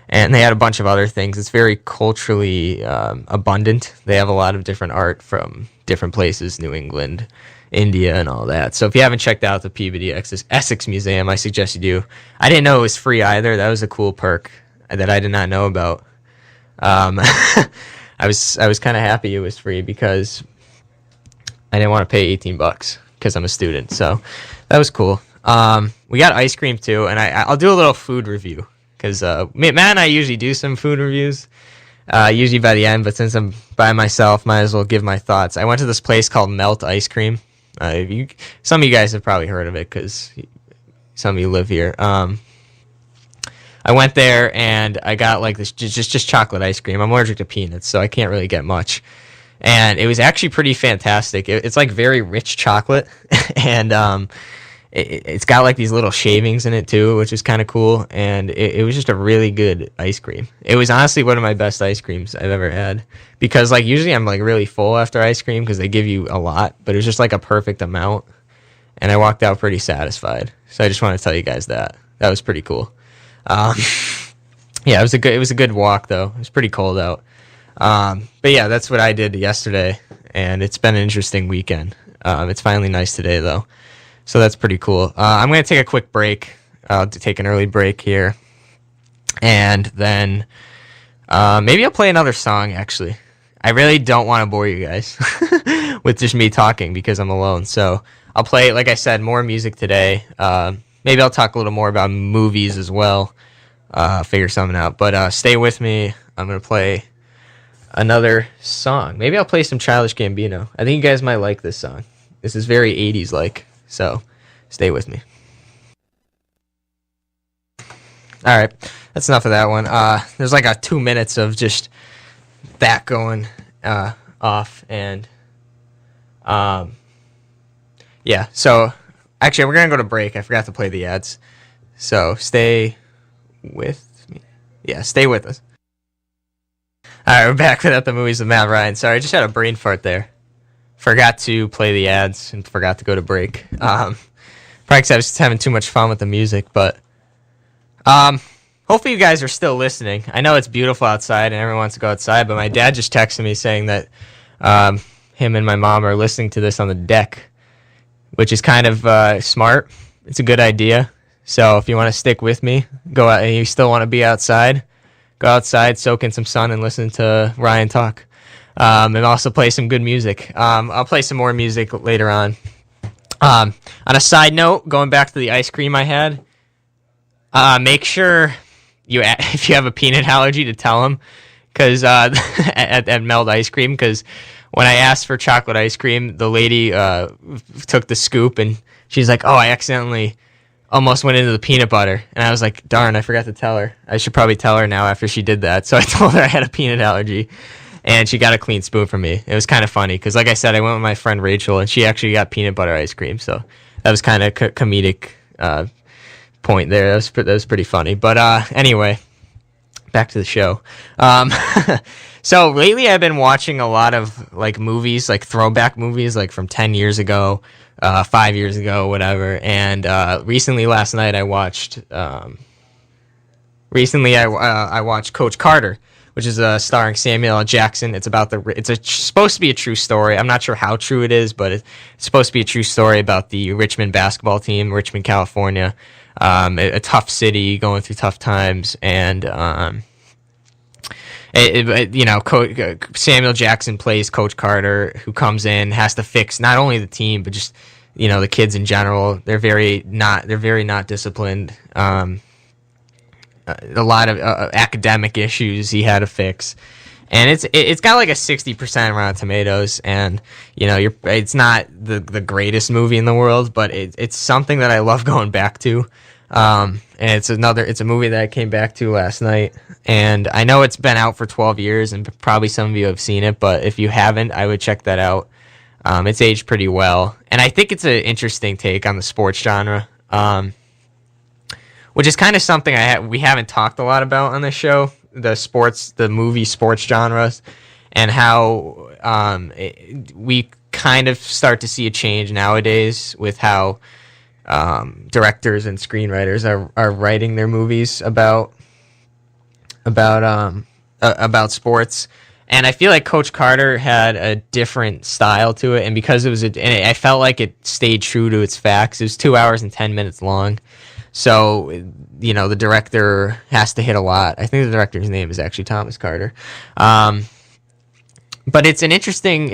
And they had a bunch of other things. It's very culturally abundant. They have a lot of different art from different places, New England, India, and all that. So if you haven't checked out the Peabody Essex Museum, I suggest you do. I didn't know it was free either. That was a cool perk that I did not know about. I was kind of happy it was free because I didn't want to pay $18 because I'm a student. So that was cool. We got ice cream too, and I'll do a little food review because Matt and I usually do some food reviews. Usually by the end, but since I'm by myself, might as well give my thoughts. I went to this place called Melt Ice Cream. Some of you guys have probably heard of it because some of you live here. I went there and I got like this just chocolate ice cream. I'm allergic to peanuts, so I can't really get much. And it was actually pretty fantastic. It's like very rich chocolate, and it's got like these little shavings in it too, which is kind of cool. And it was just a really good ice cream. It was honestly one of my best ice creams I've ever had, because like usually I'm like really full after ice cream because they give you a lot, but it was just like a perfect amount, and I walked out pretty satisfied. So I just want to tell you guys that was pretty cool. Yeah, it was a good walk though. It was pretty cold out. But yeah, that's what I did yesterday, and it's been an interesting weekend. It's finally nice today though. So that's pretty cool. I'm going to take a quick break. I'll take an early break here. And then Maybe I'll play another song, actually. I really don't want to bore you guys with just me talking because I'm alone. So I'll play, like I said, more music today. Maybe I'll talk a little more about movies as well. Figure something out. But stay with me. I'm going to play another song. Maybe I'll play some Childish Gambino. I think you guys might like this song. This is very 80s-like. So stay with me. All right. That's enough of that one. There's like 2 minutes of just that going off, and yeah. So actually, we're gonna go to break. I forgot to play the ads, so stay with me. Yeah, stay with us. All right, we're back with At the Movies with Matt Ryan. Sorry, I just had a brain fart there. Forgot to play the ads and forgot to go to break. Probably because I was just having too much fun with the music, but hopefully you guys are still listening. I know it's beautiful outside and everyone wants to go outside, but my dad just texted me saying that him and my mom are listening to this on the deck, which is kind of smart. It's a good idea. So if you want to stick with me, go out, and you still want to be outside, go outside, soak in some sun, and listen to Ryan talk. And also play some good music. I'll play some more music later on. On a side note, going back to the ice cream I had, make sure if you have a peanut allergy to tell them, because at Meld Ice Cream, because when I asked for chocolate ice cream, the lady took the scoop and she's like, "Oh, I accidentally almost went into the peanut butter," and I was like, "Darn, I forgot to tell her. I should probably tell her now after she did that." So I told her I had a peanut allergy, and she got a clean spoon from me. It was kind of funny because, like I said, I went with my friend Rachel, and she actually got peanut butter ice cream, so that was kind of comedic. Point there. That was pretty funny. But anyway, back to the show. So lately I've been watching a lot of like movies, like throwback movies, like from 10 years ago, 5 years ago, whatever. And recently, last night, I watched. I watched Coach Carter, which is starring Samuel L. Jackson. It's about supposed to be a true story. I'm not sure how true it is, but it's supposed to be a true story about the Richmond basketball team, Richmond, California. A tough city going through tough times, and Samuel Jackson plays Coach Carter, who comes in, has to fix not only the team but just the kids in general. They're very not disciplined. A lot of academic issues he had to fix. And it's got like a 60% Rotten Tomatoes, and it's not the greatest movie in the world, but it's something that I love going back to. And it's a movie that I came back to last night, and I know it's been out for 12 years, and probably some of you have seen it, but if you haven't, I would check that out. It's aged pretty well, and I think it's an interesting take on the sports genre, which is kind of something we haven't talked a lot about on this show. The movie sports genres, and how we kind of start to see a change nowadays with how directors and screenwriters are writing their movies about sports. And I feel like Coach Carter had a different style to it, and because I felt like it stayed true to its facts. It was 2 hours and 10 minutes long. So, the director has to hit a lot. I think the director's name is actually Thomas Carter. But it's an interesting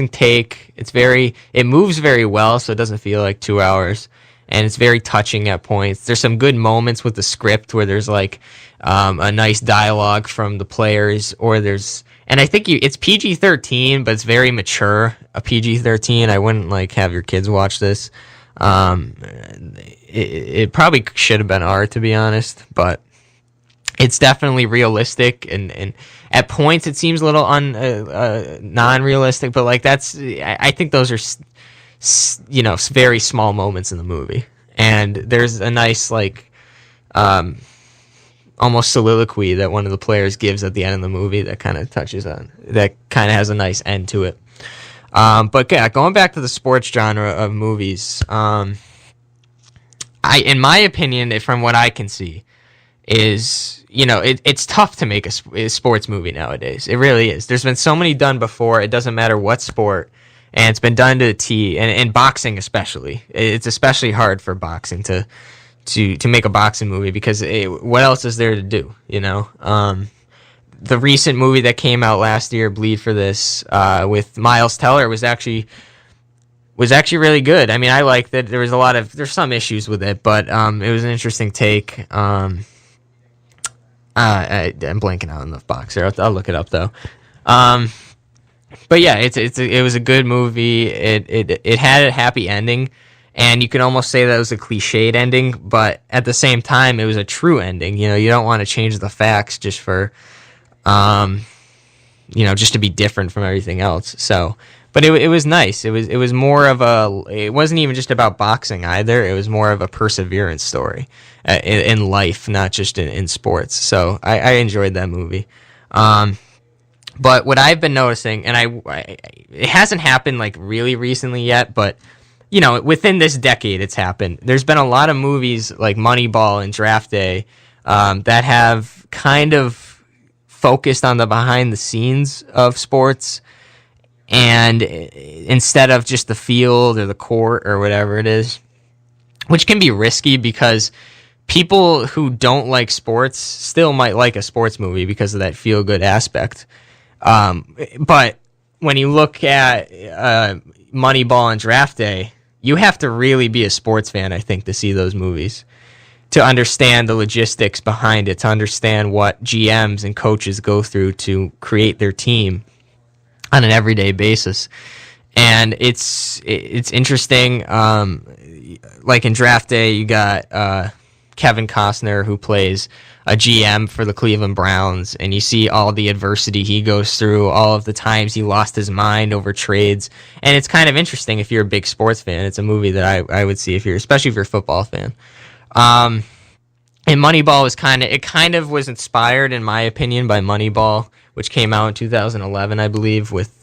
take. It moves very well, so it doesn't feel like 2 hours. And it's very touching at points. There's some good moments with the script where there's like a nice dialogue from the players, and I think it's PG-13, but it's very mature. A PG-13. I wouldn't have your kids watch this. It probably should have been R, to be honest, but it's definitely realistic, and at points it seems a little non-realistic, but I think those are very small moments in the movie, and there's a nice almost soliloquy that one of the players gives at the end of the movie that kind of has a nice end to it. But yeah, going back to the sports genre of movies, in my opinion, from what I can see, is it's tough to make a sports movie nowadays. It really is. There's been so many done before. It doesn't matter what sport, and it's been done to the T. And boxing especially, it's especially hard for boxing to make a boxing movie because what else is there to do? the recent movie that came out last year, Bleed for This, with Miles Teller, was actually really good. I mean, I liked it. There's some issues with it, but it was an interesting take. I'm blanking out on the box here. I'll look it up though. But yeah, it was a good movie. It had a happy ending. And you can almost say that it was a cliched ending, but at the same time, it was a true ending. You know, you don't want to change the facts just for, just to be different from everything else. So, but it was nice. It was more of it wasn't even just about boxing either. It was more of a perseverance story in life, not just in sports. So I enjoyed that movie. But what I've been noticing, and it hasn't happened like really recently yet, but you know, within this decade, it's happened. There's been a lot of movies like Moneyball and Draft Day that have kind of focused on the behind the scenes of sports, and instead of just the field or the court or whatever it is, which can be risky because people who don't like sports still might like a sports movie because of that feel good aspect. But when you look at Moneyball and Draft Day, you have to really be a sports fan, I think, to see those movies, to understand the logistics behind it, to understand what GMs and coaches go through to create their team on an everyday basis. And it's interesting. Like in Draft Day, you got Kevin Costner, who plays a GM for the Cleveland Browns, and you see all the adversity he goes through, all of the times he lost his mind over trades, and it's kind of interesting if you're a big sports fan. It's a movie that I would see especially if you're a football fan. And Moneyball was kind of was inspired, in my opinion, by Moneyball, which came out in 2011, I believe, with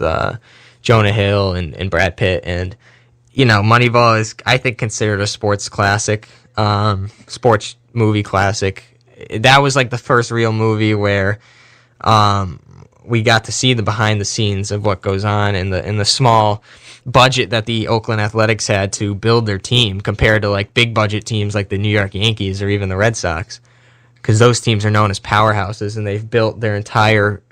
Jonah Hill and Brad Pitt. And you know, Moneyball is, I think, considered a sports classic, sports movie classic. That was like the first real movie where we got to see the behind the scenes of what goes on in the small budget that the Oakland Athletics had to build their team compared to like big budget teams like the New York Yankees or even the Red Sox, because those teams are known as powerhouses and they've built their entire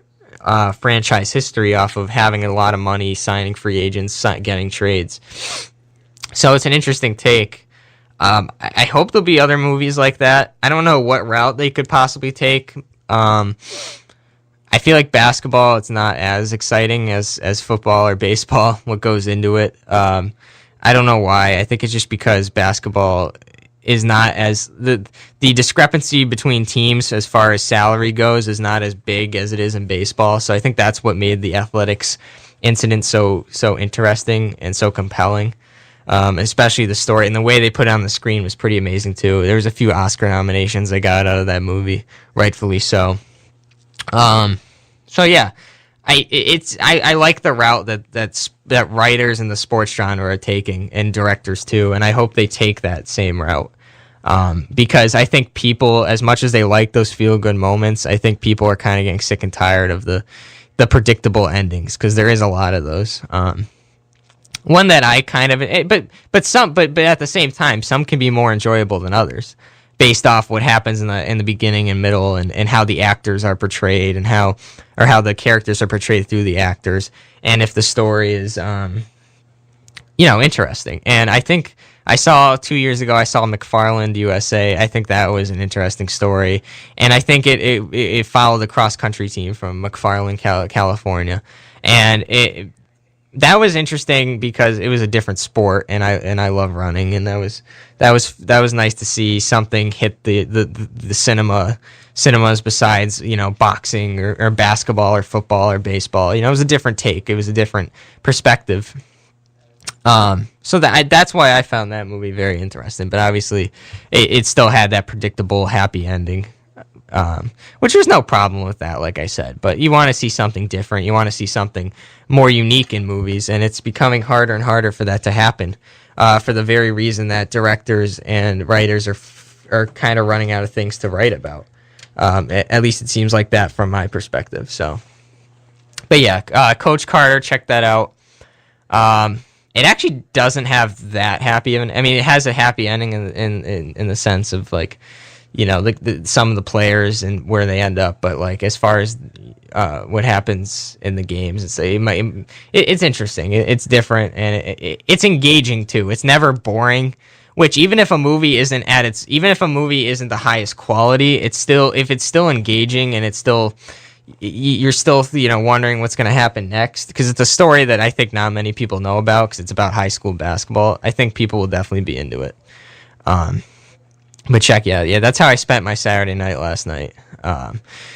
franchise history off of having a lot of money, signing free agents, getting trades. So it's an interesting take. I hope there'll be other movies like that. I don't know what route they could possibly take. I feel like basketball, it's not as exciting as football or baseball, what goes into it. I don't know why. I think it's just because basketball is not as... The discrepancy between teams as far as salary goes is not as big as it is in baseball. So I think that's what made the Athletics incident so interesting and so compelling. Especially the story and the way they put it on the screen was pretty amazing too. There was a few Oscar nominations I got out of that movie, rightfully so. So yeah, I like the route that writers in the sports genre are taking, and directors too, and I hope they take that same route. Because I think people, as much as they like those feel good moments, I think people are kind of getting sick and tired of the predictable endings, because there is a lot of those. One that I kind of, but at the same time, some can be more enjoyable than others, based off what happens in the beginning and middle, and how the actors are portrayed, and how the characters are portrayed through the actors, and if the story is, interesting. And I think 2 years ago, I saw McFarland USA. I think that was an interesting story, and I think it followed the cross country team from McFarland, California, and that was interesting because it was a different sport, and I love running, and that was nice to see something hit the cinemas besides boxing or basketball or football or baseball. It was a different take. It was a different perspective. So that's why I found that movie very interesting. But obviously, it still had that predictable happy ending. Which there's no problem with that, like I said, but you want to see something different. You want to see something more unique in movies, and it's becoming harder and harder for that to happen, for the very reason that directors and writers are kind of running out of things to write about. At least it seems like that from my perspective. So, but yeah, Coach Carter, check that out. It actually doesn't have that happy. I mean, it has a happy ending in the sense of like, some of the players and where they end up. But like as far as what happens in the games, it's interesting. It's different, and it's engaging too. It's never boring. Which even if a movie isn't the highest quality, if it's still engaging and you're still wondering what's going to happen next, because it's a story that I think not many people know about because it's about high school basketball. I think people will definitely be into it. But check, yeah, that's how I spent my Saturday night last night. I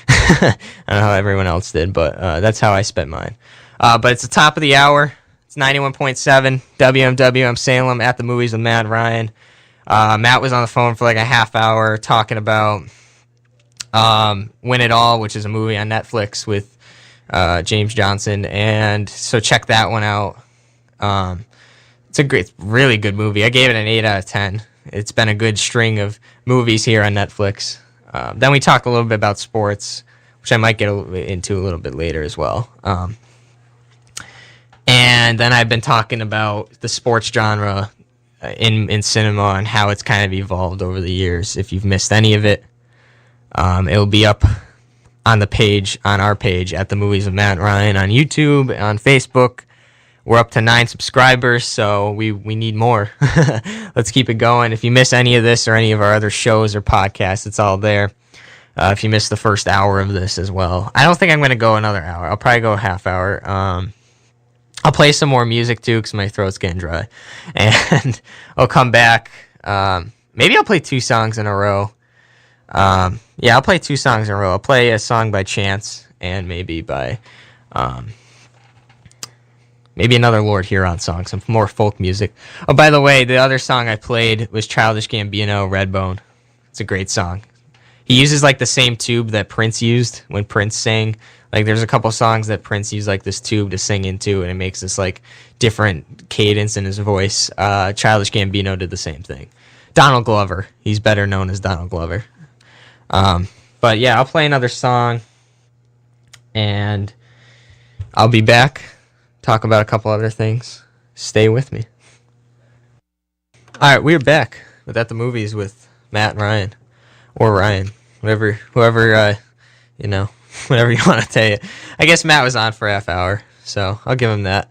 don't know how everyone else did, but that's how I spent mine. But it's the top of the hour. It's 91.7 WMWM Salem at the movies with Matt and Ryan. Matt was on the phone for like a half hour talking about Win It All, which is a movie on Netflix with James Johnson, and so check that one out. It's really good movie. I gave it an 8 out of 10. It's been a good string of movies here on Netflix. Then we talked a little bit about sports, which I might get into a little bit later as well. And then I've been talking about the sports genre in cinema and how it's kind of evolved over the years. If you've missed any of it, it'll be up on our page at the movies of Matt and Ryan on YouTube, on Facebook. We're up to 9 subscribers, so we need more. Let's keep it going. If you miss any of this or any of our other shows or podcasts, it's all there. If you missed the first hour of this as well. I don't think I'm going to go another hour. I'll probably go a half hour. I'll play some more music, too, because my throat's getting dry. And I'll come back. Maybe I'll play 2 songs in a row. I'll play 2 songs in a row. I'll play a song by Chance and maybe by... maybe another Lord Huron song, some more folk music. Oh, by the way, the other song I played was Childish Gambino, Redbone. It's a great song. He uses like the same tube that Prince used when Prince sang. Like there's a couple songs that Prince used like this tube to sing into, and it makes this like different cadence in his voice. Childish Gambino did the same thing. Donald Glover. He's better known as Donald Glover. But yeah, I'll play another song, and I'll be back. Talk about a couple other things. Stay with me. All right, we're back with At the Movies with Matt and Ryan, or Ryan, whoever whatever you want to tell it. I guess Matt was on for a half hour, so I'll give him that.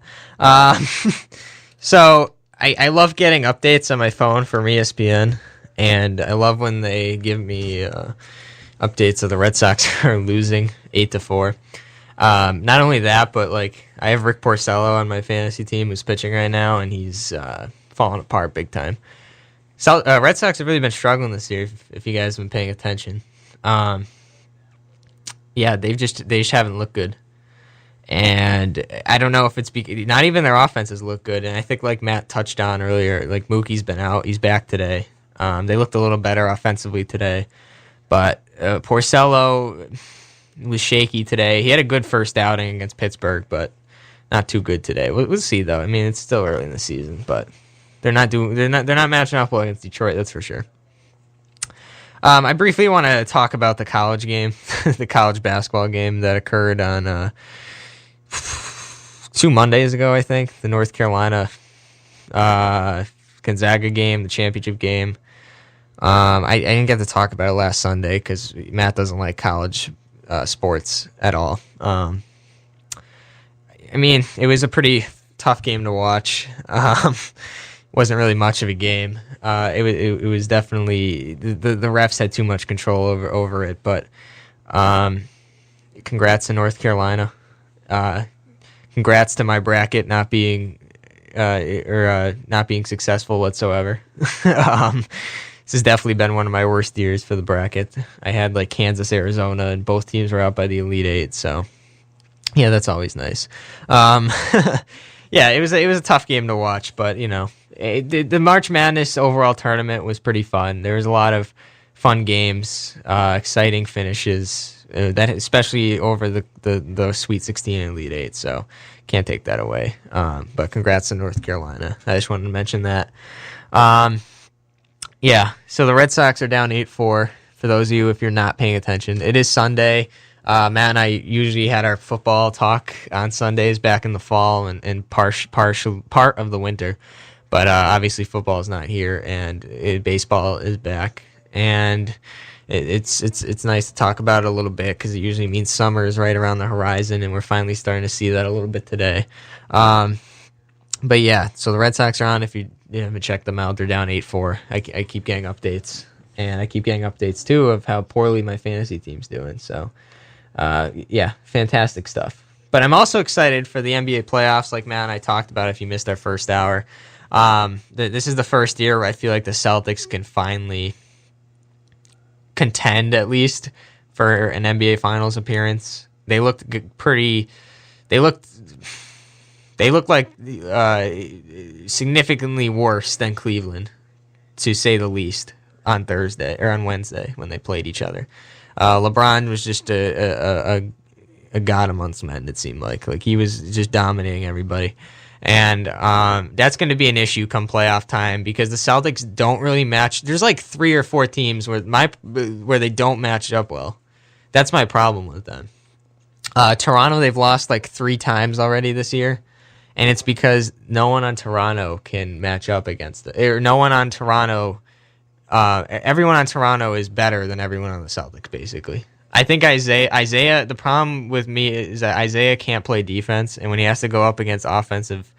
So I love getting updates on my phone from ESPN, and I love when they give me updates of the Red Sox are losing 8-4. Not only that, but like I have Rick Porcello on my fantasy team who's pitching right now, and he's falling apart big time. So Red Sox have really been struggling this year. If you guys have been paying attention, they just haven't looked good, and I don't know if it's not even their offenses look good. And I think like Matt touched on earlier, like Mookie's been out, he's back today. They looked a little better offensively today, but Porcello was shaky today. He had a good first outing against Pittsburgh, but not too good today. We'll see though. I mean, it's still early in the season, but they're not matching up well against Detroit. That's for sure. I briefly want to talk about the college game, the college basketball game that occurred on 2 Mondays ago, I think. The North Carolina Gonzaga game, the championship game. I didn't get to talk about it last Sunday because Matt doesn't like college sports at all. I mean, it was a pretty tough game to watch. Wasn't really much of a game. It was definitely the refs had too much control over it. But congrats to North Carolina. Congrats to my bracket not being not being successful whatsoever. This has definitely been one of my worst years for the bracket. I had like Kansas, Arizona, and both teams were out by the Elite Eight. So, yeah, that's always nice. Yeah, it was a tough game to watch, but you know, the March Madness overall tournament was pretty fun. There was a lot of fun games, exciting finishes, that especially over the Sweet 16 and Elite Eight. So, can't take that away. But congrats to North Carolina. I just wanted to mention that. Yeah, so the Red Sox are down 8-4. For those of you, if you're not paying attention, it is Sunday. Matt and I usually had our football talk on Sundays back in the fall and part of the winter. But obviously football is not here, and baseball is back. And it's nice to talk about it a little bit because it usually means summer is right around the horizon, and we're finally starting to see that a little bit today. But yeah, so the Red Sox are on. If you haven't checked them out, they're down 8-4. I keep getting updates, and I keep getting updates too of how poorly my fantasy team's doing. So yeah, fantastic stuff. But I'm also excited for the NBA playoffs, like Matt and I talked about if you missed our first hour. This is the first year where I feel like the Celtics can finally contend, at least, for an NBA Finals appearance. They looked pretty... They looked like significantly worse than Cleveland, to say the least, on Wednesday when they played each other. LeBron was just a god amongst men. It seemed like he was just dominating everybody, and that's going to be an issue come playoff time because the Celtics don't really match. There's like 3 or 4 teams where they don't match up well. That's my problem with them. Toronto, they've lost like 3 times already this year. And it's because no one on Toronto can match up against it. Or no one on Toronto, everyone on Toronto is better than everyone on the Celtics, basically. I think Isaiah, the problem with me is that Isaiah can't play defense. And when he has to go up against offensive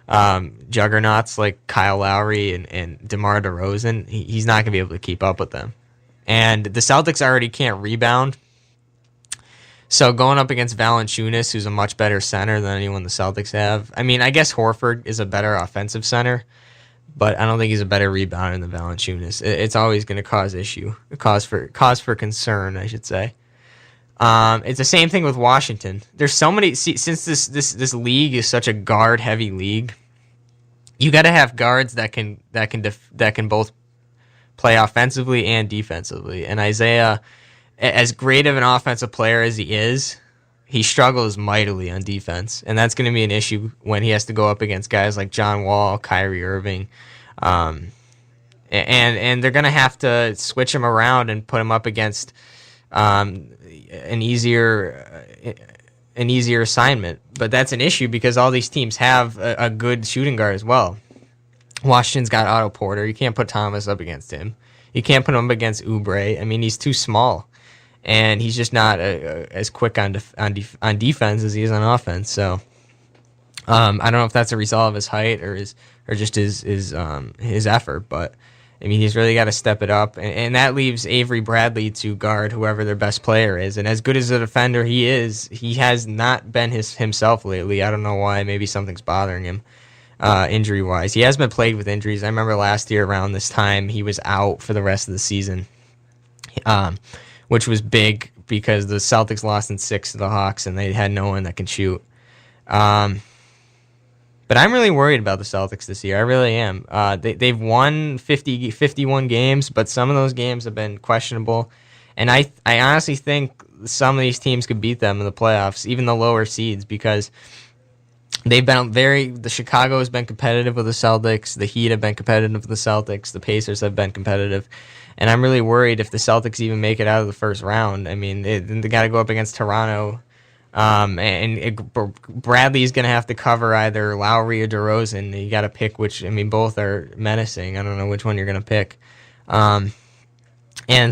juggernauts like Kyle Lowry and DeMar DeRozan, he's not going to be able to keep up with them. And the Celtics already can't rebound. So going up against Valanciunas, who's a much better center than anyone the Celtics have. I mean, I guess Horford is a better offensive center, but I don't think he's a better rebounder than Valanciunas. It's always going to cause for concern, I should say. It's the same thing with Washington. There's so many since this league is such a guard heavy league. You got to have guards that can both play offensively and defensively. And Isaiah, as great of an offensive player as he is, he struggles mightily on defense, and that's going to be an issue when he has to go up against guys like John Wall, Kyrie Irving, and they're going to have to switch him around and put him up against an easier assignment. But that's an issue because all these teams have a good shooting guard as well. Washington's got Otto Porter. You can't put Thomas up against him. You can't put him up against Oubre. I mean, he's too small. And he's just not as quick on defense as he is on offense. So I don't know if that's a result of his height or just his effort. But I mean, he's really got to step it up, and that leaves Avery Bradley to guard whoever their best player is. And as good as a defender he is, he has not been himself lately. I don't know why. Maybe something's bothering him injury wise. He has been plagued with injuries. I remember last year around this time he was out for the rest of the season. Which was big because the Celtics lost in 6 to the Hawks, and they had no one that can shoot. But I'm really worried about the Celtics this year. I really am. They've won 51 games, but some of those games have been questionable. And I honestly think some of these teams could beat them in the playoffs, even the lower seeds, because they've been the Chicago has been competitive with the Celtics. The Heat have been competitive with the Celtics. The Pacers have been competitive. And I'm really worried if the Celtics even make it out of the first round. I mean, they got to go up against Toronto. Bradley's going to have to cover either Lowry or DeRozan. You got to pick which. I mean, both are menacing. I don't know which one you're going to pick. And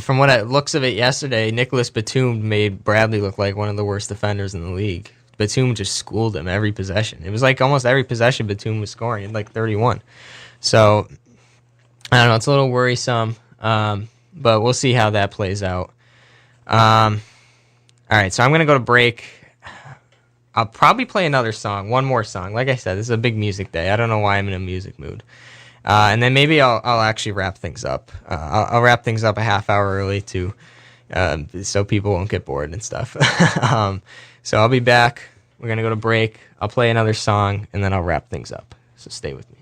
from what it looks of it yesterday, Nicholas Batum made Bradley look like one of the worst defenders in the league. Batum just schooled him every possession. It was like almost every possession Batum was scoring. He had like 31. So, I don't know. It's a little worrisome. But we'll see how that plays out. All right, so I'm going to go to break. I'll probably play another song, one more song. Like I said, this is a big music day. I don't know why I'm in a music mood. And then maybe I'll actually wrap things up. I'll wrap things up a half hour early too, so people won't get bored and stuff. So I'll be back. We're going to go to break. I'll play another song, and then I'll wrap things up. So stay with me.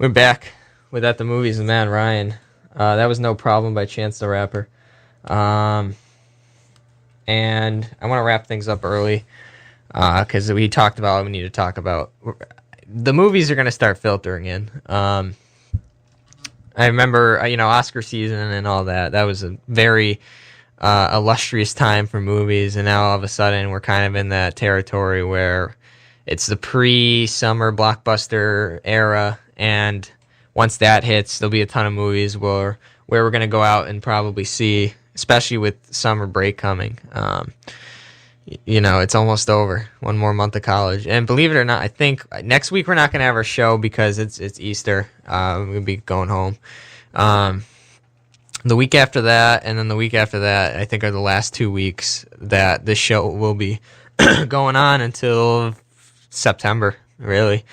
We're back with At the Movies with Matt and Ryan. That was No Problem by Chance the Rapper. And I want to wrap things up early because we talked about what we need to talk about. The movies are going to start filtering in. I remember, Oscar season and all that. That was a very illustrious time for movies, and now all of a sudden we're kind of in that territory where it's the pre-summer blockbuster era, and once that hits, there'll be a ton of movies where where we're going to go out and probably see, especially with summer break coming. It's almost over. One more month of college. And believe it or not, I think next week we're not going to have our show because it's Easter. We'll be going home. The week after that, and then the week after that, I think are the last 2 weeks that this show will be going on until September, really.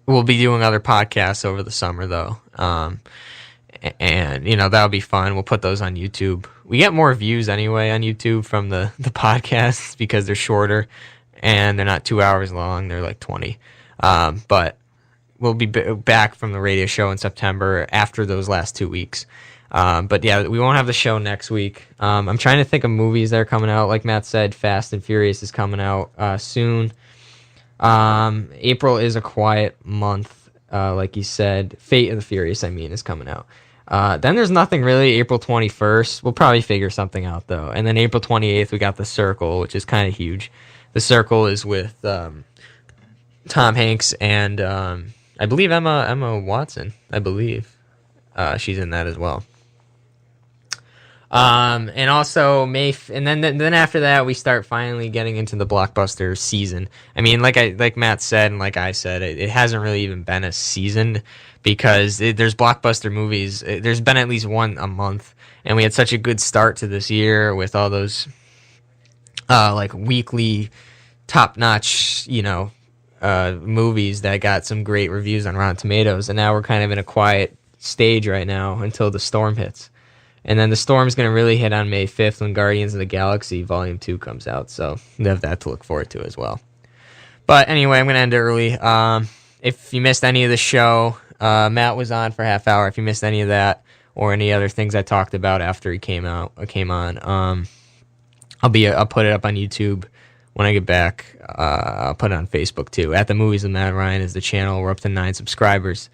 We'll be doing other podcasts over the summer, though. And that'll be fun. We'll put those on YouTube. We get more views anyway on YouTube from the podcasts because they're shorter and they're not 2 hours long. They're like 20. But we'll be back from the radio show in September after those last 2 weeks. But yeah, we won't have the show next week. I'm trying to think of movies that are coming out. Like Matt said, Fast and Furious is coming out soon. April is a quiet month. Like he said, Fate of the Furious, is coming out. Then there's nothing really. April 21st, we'll probably figure something out though. And then April 28th, we got The Circle, which is kind of huge. The Circle is with Tom Hanks and I believe Emma Watson. I believe she's in that as well. And also and then after that we start finally getting into the blockbuster season. Like Matt said and like I said, it hasn't really even been a season because there's blockbuster movies. There's been at least one a month, and we had such a good start to this year with all those like weekly top-notch, movies that got some great reviews on Rotten Tomatoes, and now we're kind of in a quiet stage right now until the storm hits. And then the storm's going to really hit on May 5th when Guardians of the Galaxy Volume 2 comes out, so we have that to look forward to as well. But anyway, I'm going to end it early. If you missed any of the show, Matt was on for a half hour. If you missed any of that or any other things I talked about after he came on, I'll put it up on YouTube when I get back. I'll put it on Facebook too. At the Movies with Matt and Ryan is the channel. We're up to 9 subscribers.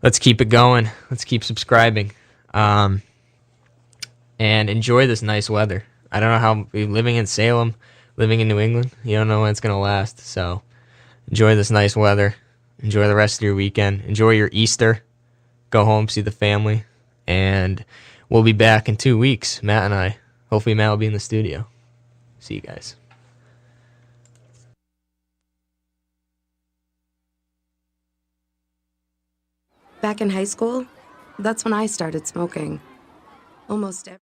Let's keep it going. Let's keep subscribing. And enjoy this nice weather. I don't know how, living in Salem, living in New England, you don't know when it's going to last. So enjoy this nice weather. Enjoy the rest of your weekend. Enjoy your Easter. Go home, see the family. And we'll be back in 2 weeks, Matt and I. Hopefully Matt will be in the studio. See you guys. Back in high school, that's when I started smoking. Almost every